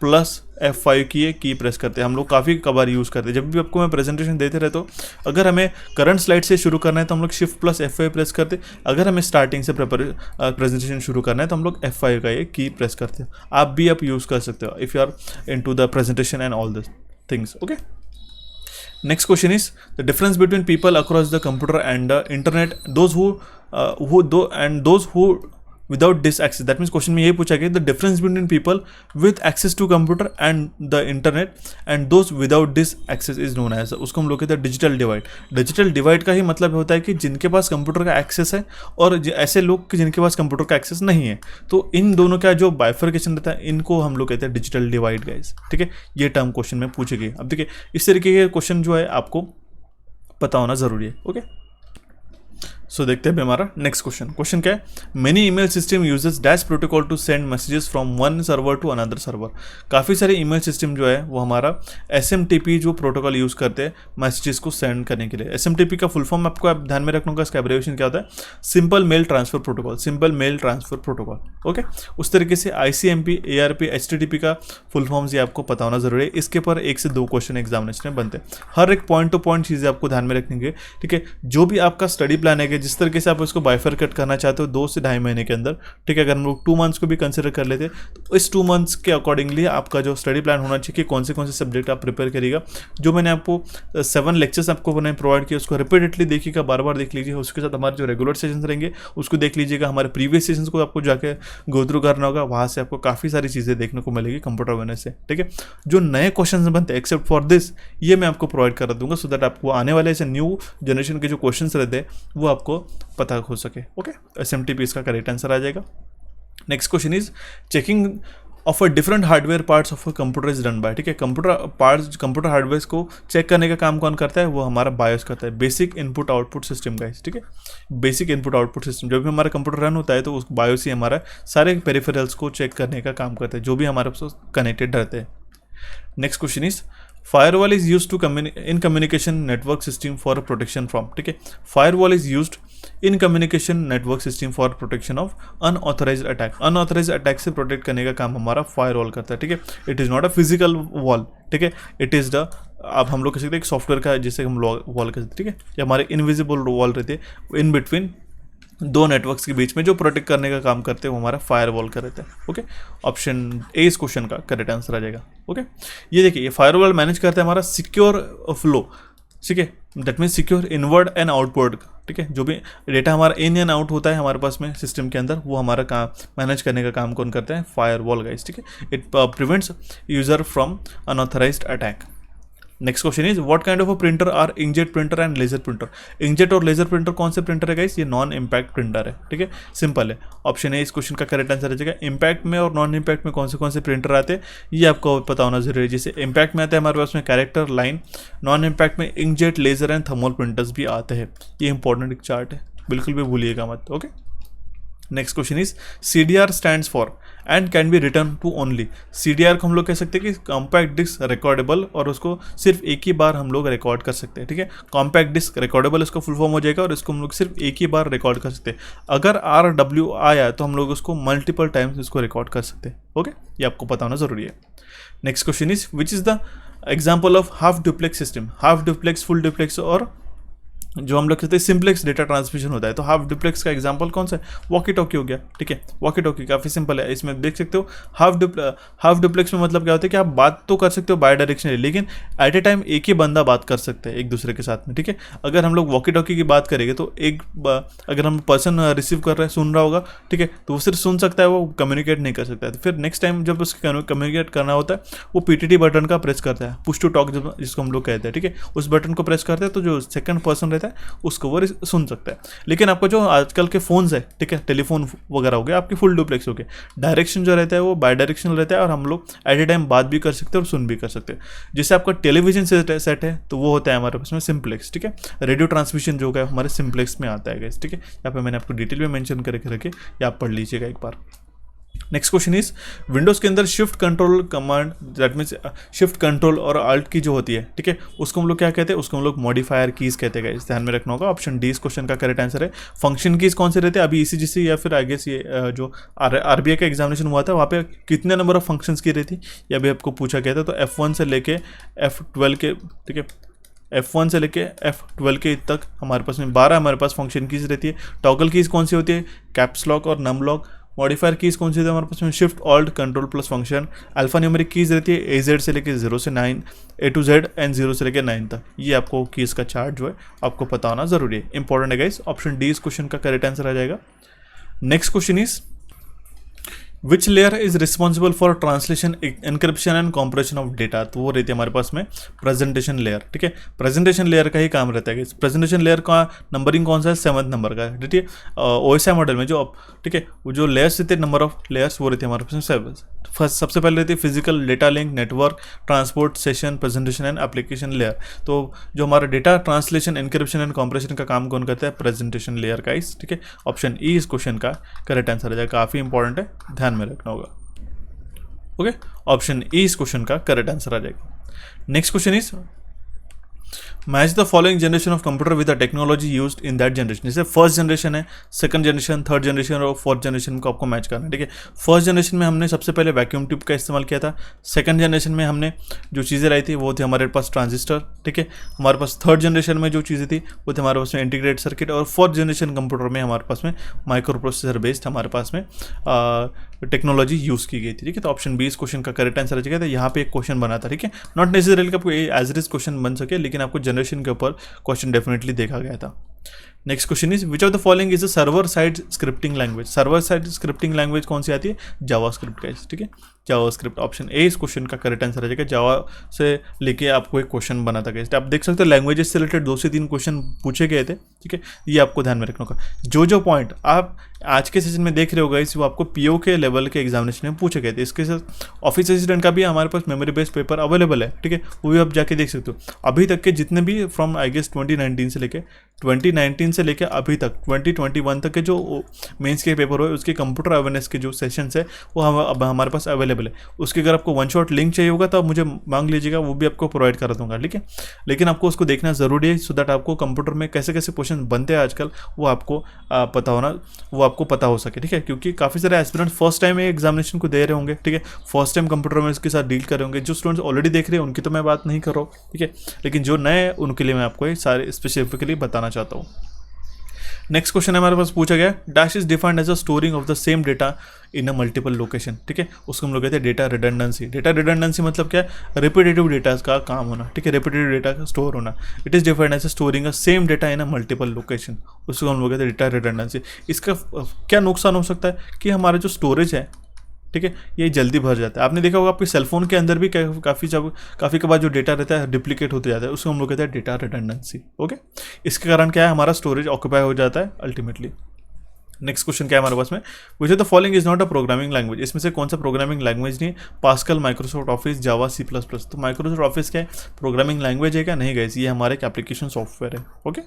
Speaker 1: प्लस F5 की प्रेस करते हैं। हम लोग काफ़ी कबार यूज़ करते हैं, जब भी आपको मैं प्रेजेंटेशन देते रहता हूँ, अगर हमें करंट स्लाइड से शुरू करना है तो हम लोग शिफ्ट प्लस F5 प्रेस करते हैं, अगर हमें स्टार्टिंग से प्रेजेंटेशन शुरू करना है तो हम लोग F5 का ये की प्रेस करते हैं। आप भी यूज़ कर सकते हो if you are in to the presentation and all this things, okay. Next question is the difference between people across the computer and the internet, those who without this access। that means question में यही पूछा गया the difference between people with access to computer and the internet and those without this access is known as, उसको हम लोग कहते हैं डिजिटल डिवाइड। डिजिटल डिवाइड का ही मतलब होता है कि जिनके पास कंप्यूटर का एक्सेस है और ऐसे लोग जिनके पास कंप्यूटर का एक्सेस नहीं है, तो इन दोनों का जो बाइफर्केशन रहता है इनको हम लोग कहते हैं डिजिटल डिवाइड गाइस, ठीक है। ये टर्म क्वेश्चन में पूछी गई। अब देखिए इस तरीके के क्वेश्चन जो है आपको पता होना जरूरी है, ओके। सो देखते हैं हमारा नेक्स्ट क्वेश्चन क्या है, many email system uses dash protocol to send messages from one server to another server. काफ़ी सारे ईमेल सिस्टम जो है वो हमारा SMTP जो प्रोटोकॉल यूज़ करते हैं मैसेजेस को सेंड करने के लिए। SMTP का फुल फॉर्म आपको आप ध्यान में रखना होगा, इसका एब्रिविएशन क्या होता है, simple mail transfer protocol, simple mail transfer protocol, okay. उस तरीके से ICMP, ARP, HTTP का फुल फॉर्म्स ये आपको पता होना जरूरी है। इसके पर 1 से 2 क्वेश्चन एग्जामिनेशन में बनते हैं, हर एक पॉइंट टू पॉइंट चीज़ें आपको ध्यान में रखनी है, ठीक है। जो भी आपका स्टडी प्लान है, जिस तरीके से आप इसको बाइफरकेट करना चाहते हो 2 से 2.5 महीने के अंदर, ठीक है, अगर हम लोग 2 मंथ्स को भी कंसिडर कर लेते तो इस 2 मंथ्स के अकॉर्डिंगली आपका जो स्टडी प्लान होना चाहिए कि कौन से सब्जेक्ट आप प्रिपेयर करिएगा। जो मैंने आपको 7 लेक्चर्स आपको मैंने प्रोवाइड किया उसको रिपीटेडली देखिएगा, बार बार देख लीजिए। उसके साथ हमारे जो रेगुलर सेशंस रहेंगे उसको देख लीजिएगा, हमारे प्रीवियस सेशंस को आपको जाके गो थ्रू करना होगा, वहाँ से आपको काफ़ी सारी चीज़ें देखने को मिलेगी कंप्यूटर अवेयरनेस से, ठीक है। जो नए क्वेश्चन बनते हैं एक्सेप्ट फॉर दिस, ये मैं आपको प्रोवाइड कर दूंगा, सो दैट आपको आने वाले ऐसे न्यू जनरेशन के जो क्वेश्चन रहते हैं वो आपको आपको पता हो सके। ओके, SMTP इसका करेक्ट आंसर आ जाएगा। Next question is checking of a different hardware parts of a computer is done by. ठीक है, कंप्यूटर हार्डवेयर को चेक करने का काम कौन करता है, वो हमारा बायोस करता है, basic input output system guys. ठीक है, बेसिक इनपुट आउटपुट सिस्टम, जब भी हमारा कंप्यूटर रन होता है तो उस बायोस ही हमारा सारे पेरिफेरल्स को चेक करने का काम करता है, जो भी हमारे पास कनेक्टेड रहते हैं। Next question is firewall is use to in communication network system for protection from. ठीक है, firewall is used in communication network system for protection of unauthorised attack. Unauthorised attack से प्रोटेक्ट करने का काम हमारा फायरवॉल करता है। ठीक है, it is not a physical wall. ठीक है, इट इज़ द, अब हम लोग कह सकते हैं एक सॉफ्टवेयर का जिसे हम वॉल कहते हैं। ठीक है, ये हमारे इनविजिबल वॉल रहते हैं इन बिटवीन दो नेटवर्क्स के बीच में, जो प्रोटेक्ट करने का काम करते हैं वो हमारा फायरवॉल का रहता है। ओके, ऑप्शन ए इस क्वेश्चन का करेक्ट आंसर आ जाएगा। ओके, ये देखिए, ये फायरवॉल मैनेज करता है हमारा सिक्योर फ्लो। ठीक है, that means secure inward and outward. ठीक है, जो भी डेटा हमारा इन एंड आउट होता है हमारे पास में सिस्टम के अंदर, वो हमारा काम मैनेज करने का काम कौन करता है, फायरवॉल गाइस। ठीक है, it prevents user from unauthorised attack. Next question is what kind of a printer are inkjet printer and laser printer. Inkjet और लेजर प्रिंटर कौन से प्रिंटर है गाइस, ये नॉन इम्पैक्ट प्रिंटर है। ठीक है, सिंपल है, ऑप्शन ए इस क्वेश्चन का करेक्ट आंसर आ जाएगा। इम्पैक्ट में और नॉन इम्पैक्ट में कौन से प्रिंटर आते हैं ये आपको पता होना जरूरी है। जैसे इम्पैक्ट में आते हैं हमारे पास में कैरेक्टर, लाइन, नॉन इम्पैक्ट में inkjet, laser and thermal printers भी आते हैं। ये इंपॉर्टेंट एक चार्ट है, बिल्कुल भी भूलिएगा मत। Okay, next question is CDR stands for and can be return to only. CDR को हम लोग कह सकते हैं कि कॉम्पैक्ट डिस्क रिकॉर्डेबल, और उसको सिर्फ एक ही बार हम लोग रिकॉर्ड कर सकते हैं। ठीक है, कॉम्पैक्ट डिस्क रिकॉर्डेबल इसका फुल फॉर्म हो जाएगा, और इसको हम लोग सिर्फ एक ही बार रिकॉर्ड कर सकते हैं। अगर RW आया तो हम लोग उसको मल्टीपल टाइम्स इसको रिकॉर्ड कर सकते हैं। ओके, ये आपको पता होना जरूरी है। Next question is which is the example of half duplex system. Half duplex, full duplex और जो हम लोग कहते हैं सिंप्लेक्स डेटा ट्रांसमिशन होता है। तो हाफ डुप्लेक्स का एग्जांपल कौन सा है, वॉकी टॉकी हो गया। ठीक है, वॉकी टॉकी काफ़ी सिंपल है, इसमें देख सकते हो हाफ डुप्लेक्स में मतलब क्या होता है कि आप बात तो कर सकते हो बाय डायरेक्शनली, लेकिन एट ए टाइम एक ही बंदा बात कर सकते हैं एक दूसरे के साथ में। ठीक है, अगर हम लोग वॉकी टॉकी की बात करेंगे तो अगर हम पर्सन रिसीव कर रहे हैं, सुन रहा होगा, ठीक है, तो वो सिर्फ सुन सकता है, वो कम्युनिकेट नहीं कर सकता है। तो फिर नेक्स्ट टाइम जब उसको कम्युनिकेट करना होता है वो PTT बटन का प्रेस करता है, पुश टू टॉक जिसको हम लोग कहते हैं। ठीक है, उस बटन को प्रेस करते हैं तो जो सेकंड पर्सन रहता है उसको वो सुन सकता है। लेकिन आपको जो आजकल के फोन्स है, ठीक है, टेलीफोन वगैरह हो गया, आपकी फुल डुप्लेक्स हो गया। डायरेक्शन जो रहता है वो बाय डायरेक्शनल रहता है, और हम लोग एट ए टाइम बात भी कर सकते हैं और सुन भी कर सकते हैं। जैसे आपका टेलीविजन सेट है तो वो होता है हमारे पास में सिंप्लेक्स। ठीक है, रेडियो ट्रांसमिशन जो है हमारे सिंप्लेक्स में आता है। ठीक है, यहाँ पे मैंने आपको डिटेल में मेंशन करके रखे, या आप पढ़ लीजिएगा एक बार। नेक्स्ट क्वेश्चन इज विंडोज के अंदर shift control command, that means shift control और अल्ट की जो होती है, ठीक है, उसको हम लोग क्या कहते हैं, उसको हम लोग मॉडिफायर कीज कहते हैं। इस ध्यान में रखना होगा। ऑप्शन डी इस क्वेश्चन का करेक्ट आंसर है। फंक्शन कीज कौन से रहते हैं, अभी ECGC या फिर आगे से जो RBI का एग्जामिनेशन हुआ था वहाँ पे कितने नंबर ऑफ फंक्शंस की रहती, ये अभी आपको पूछा गया था। तो F1 से लेके F12 के, ठीक है, F1 से लेके F12 के तक हमारे पास में 12 हमारे पास फंक्शन कीज रहती है। टॉगल कीज कौन सी होती है, कैप्स लॉक और नम लॉक। मॉडिफायर कीज कौन सी होती है हमारे पास में, shift alt control plus function. Alpha numeric keys रहती है AZ से लेके 0 से 9, A to Z एंड 0 से लेके 9 तक। ये आपको कीज का चार्ट जो है आपको पता होना जरूरी है, इंपॉर्टेंट है गाइस। ऑप्शन डी इस क्वेश्चन का करेक्ट आंसर आ जाएगा। Next question is which layer is responsible for translation, encryption and compression of data. तो वो रहती है हमारे पास में प्रेजेंटेशन लेयर। ठीक है, प्रेजेंटेशन लेयर का ही काम रहता है। प्रेजेंटेशन लेयर का नंबरिंग कौन सा है, 7th नंबर का है। ठीक है, OSI मॉडल में जो, ठीक है, वो जो लेयर्स रहते हैं, नंबर ऑफ लेयर्स, वो रहती है हमारे पास में 7। फर्स्ट सबसे पहले रहती है physical data link, network, transport, session, presentation and application layer. तो जो हमारा data translation, encryption and compression का काम कौन करता है, प्रेजेंटेशन लेयर का। ठीक है, ऑप्शन ई इस क्वेश्चन का करेक्ट आंसर आ जाएगा। काफ़ी इंपॉर्टेंट है, ध्यान में रखना होगा। ओके, ऑप्शन ई इस क्वेश्चन का करेक्ट आंसर आ जाएगा। Next question is match the following generation of computer with the technology used in that generation. जैसे फर्स्ट जनरेशन है, सेकंड जनरेशन, थर्ड जनरेशन और फोर्थ जनरेशन को आपको मैच करना है। ठीक है, फर्स्ट जनरेशन में हमने सबसे पहले वैक्यूम ट्यूब का इस्तेमाल किया था। सेकंड जनरेशन में हमने जो चीज़ें लाई थी वो थी हमारे पास ट्रांजिस्टर। ठीक है, हमारे पास थर्ड जनरेशन में जो चीज़ें थी वो थी हमारे पास में इंटीग्रेटेड सर्किट, और फोर्थ जनरेशन कंप्यूटर में हमारे पास में माइक्रो प्रोसेसर बेस्ड हमारे पास में टेक्नोलॉजी यूज़ की गई थी। ठीक है, तो ऑप्शन बी इस क्वेश्चन का करेक्ट आंसर आ जाएगा। तो यहाँ पे एक क्वेश्चन बना था, ठीक है, नॉट नेसेसरी कि आपको एज इट इज क्वेश्चन बन सके, लेकिन आपको जनरेशन के ऊपर क्वेश्चन डेफिनेटली देखा गया था। Next question is which of the following is a server side scripting language. Server side scripting language कौन सी आती है, जावास्क्रिप्ट का। ठीक है, जावास्क्रिप्ट। ऑप्शन ए इस क्वेश्चन का करेक्ट आंसर आ जाएगा। जावा से लेके आपको एक क्वेश्चन बना था गाइस। आप देख सकते हो लैंग्वेजेस से रिलेटेड 2 से 3 क्वेश्चन पूछे गए थे, ठीक है, ये आपको ध्यान में रखना होगा। जो पॉइंट आप आज के सेशन में देख रहे हो गाइस वो आपको पीओ के लेवल के एग्जामिनेशन में पूछे गए थे। इसके साथ ऑफिस असिस्टेंट का भी हमारे पास मेमोरी बेस्ड पेपर अवेलेबल है, ठीक है, वो भी आप जाके देख सकते हो। अभी तक के जितने भी फ्रॉम आई गेस 2019 से लेके अभी तक 2021 तक के जो मेंस के पेपर हुए उसके कंप्यूटर अवेयरनेस के जो सेशंस है वो अब हमारे पास अवेलेबल है। उसके अगर आपको वन शॉट लिंक चाहिए होगा तो आप मुझे मांग लीजिएगा, वो भी आपको प्रोवाइड कर दूंगा, ठीक है। लेकिन आपको उसको देखना ज़रूरी है सो दैट आपको कंप्यूटर में कैसे कैसे क्वेश्चन बनते हैं आजकल वो आपको पता हो सके, ठीक है। क्योंकि काफ़ी सारे एस्पिरेंट्स फर्स्ट टाइम एग्जामिनेशन को दे रहे होंगे, ठीक है, फर्स्ट टाइम कंप्यूटर में इसके साथ डील कर रहे होंगे। जो स्टूडेंट्स ऑलरेडी देख रहे हैं उनकी तो मैं बात नहीं कर रहा हूँ, ठीक है, लेकिन जो नए हैं उनके लिए मैं आपको ये सारे स्पेसिफिकली बताना चाहता हूँ। नेक्स्ट क्वेश्चन हमारे पास पूछा गया, dash is defined as a storing of the same data in a multiple location, ठीक है, उसको हम लोग कहते हैं डेटा रिडंडेंसी। डेटा रिडंडेंसी मतलब क्या है, रिपीटेटिव डेटा का काम होना, ठीक है, रिपीटेटिव डेटा का स्टोर होना। It is defined as a storing a same data in a multiple location, उसको हम लोग कहते हैं डेटा रिडंडेंसी। इसका क्या नुकसान हो सकता है कि हमारा जो स्टोरेज है, ठीक है, ये जल्दी भर जाता है। आपने देखा होगा आपके सेलफोन के अंदर भी काफ़ी के बाद जो डेटा रहता है डुप्लीकेट होते जाता है, उसको हम लोग कहते हैं डेटा रिडंडेंसी, ओके। इसके कारण क्या है, हमारा स्टोरेज ऑक्यूपाई हो जाता है अल्टीमेटली। नेक्स्ट क्वेश्चन क्या है हमारे पास में, विच of the following is not a programming language. इसमें से कौन सा प्रोग्रामिंग लैंग्वेज नहीं, पास्कल, माइक्रोसॉफ्ट ऑफिस, जावा, C++। तो माइक्रोसॉफ्ट ऑफिस क्या है, प्रोग्रामिंग लैंग्वेज है क्या, नहीं गाइस, ये हमारे एक एप्लीकेशन सॉफ्टवेयर है, okay.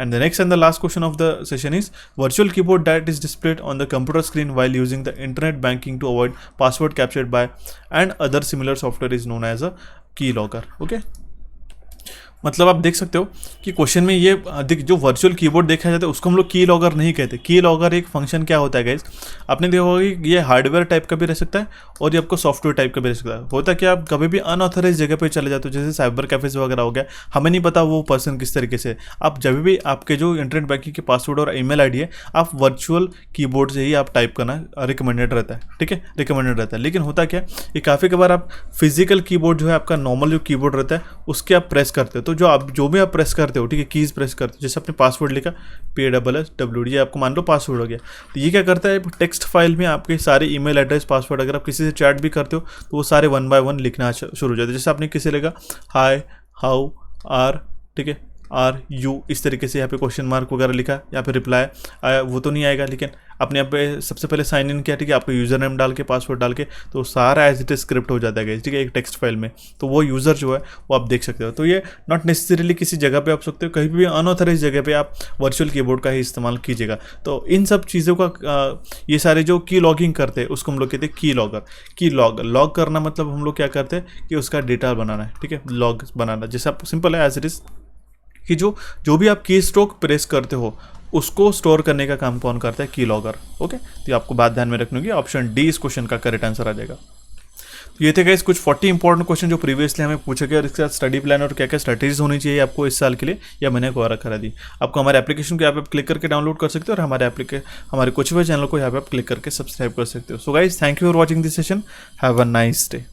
Speaker 1: And the next and the last question of the session is virtual keyboard that is displayed on the computer screen while using the internet banking to avoid password captured by and other similar software is known as a keylogger, okay। मतलब आप देख सकते हो कि क्वेश्चन में ये जो वर्चुअल कीबोर्ड देखा जाता है उसको हम लोग की लॉगर नहीं कहते। की लॉगर एक फंक्शन क्या होता है गाइस, आपने देखा होगा कि ये हार्डवेयर टाइप का भी रह सकता है और ये आपको सॉफ्टवेयर टाइप का भी रह सकता है। होता है कि आप कभी भी अनऑथराइज जगह पे चले जाते हो, जैसे साइबर कैफेज वगैरह हो गया, हमें नहीं पता वो पर्सन किस तरीके से। आप जब भी आपके जो इंटरनेट बैंकिंग के पासवर्ड और ईमेल आईडी है आप वर्चुअल कीबोर्ड से ही आप टाइप करना रिकमेंडेड रहता है, ठीक है, रिकमेंडेड रहता है। लेकिन होता क्या है, ये काफ़ी बार आप फिजिकल कीबोर्ड जो है आपका नॉर्मल जो कीबोर्ड रहता है उसके आप प्रेस करते हो, तो जो भी आप प्रेस करते हो, ठीक है, कीज प्रेस करते हो, जैसे आपने पासवर्ड लिखा PSSWD आपको मान लो पासवर्ड हो गया, तो ये क्या करता है, टेक्स्ट फाइल में आपके सारे ईमेल एड्रेस, पासवर्ड, अगर आप किसी से चैट भी करते हो तो वो सारे 1 बाय 1 लिखना शुरू हो जाते हैं। जैसे आपने किसी लिखा हाय, हाउ आर, ठीक है, आर यू, इस तरीके से यहाँ पे क्वेश्चन मार्क वगैरह लिखा, यहाँ पे रिप्लाई वो तो नहीं आएगा, लेकिन आपने यहाँ पे सबसे पहले साइन इन किया, ठीक है, आपको यूज़र नेम डाल के पासवर्ड डाल के तो सारा एज इट इज स्क्रिप्ट हो जाता है, ठीक है, एक टेक्स्ट फाइल में। तो वो यूज़र जो है वो आप देख सकते हो। तो ये नॉट नेसेसरीली किसी जगह पे आप सकते हो, कहीं भी अनऑथराइज जगह पे आप वर्चुअल कीबोर्ड का ही इस्तेमाल कीजिएगा। तो इन सब चीज़ों का ये सारे जो की लॉगिंग करते हैं उसको हम लोग कहते हैं की लॉगर। की लॉग करना मतलब हम लोग क्या करते हैं कि उसका डेटा बनाना है, ठीक है, लॉग बनाना। जैसे आप सिंपल है एज इट इज़ कि जो भी आप की स्ट्रोक प्रेस करते हो उसको स्टोर करने का काम कौन करता है, की लॉगर, ओके। तो आपको बात ध्यान में रखनी होगी, ऑप्शन डी इस क्वेश्चन का करेक्ट आंसर आ जाएगा। तो ये थे गाइस कुछ 40 इंपॉर्टेंट क्वेश्चन जो प्रीवियसली हमें पूछे गए और इसके साथ स्टडी प्लान और क्या क्या स्ट्रेटेजीज होनी चाहिए आपको इस साल के लिए या मैंने को करा दी। आपको हमारे एप्लीकेशन को यहाँ पे आप क्लिक करके डाउनलोड कर सकते हो और हमारे कोचिंग चैनल को यहाँ पे आप क्लिक करके सब्सक्राइब कर सकते हो। So guys thank you for watching this session, have a nice day.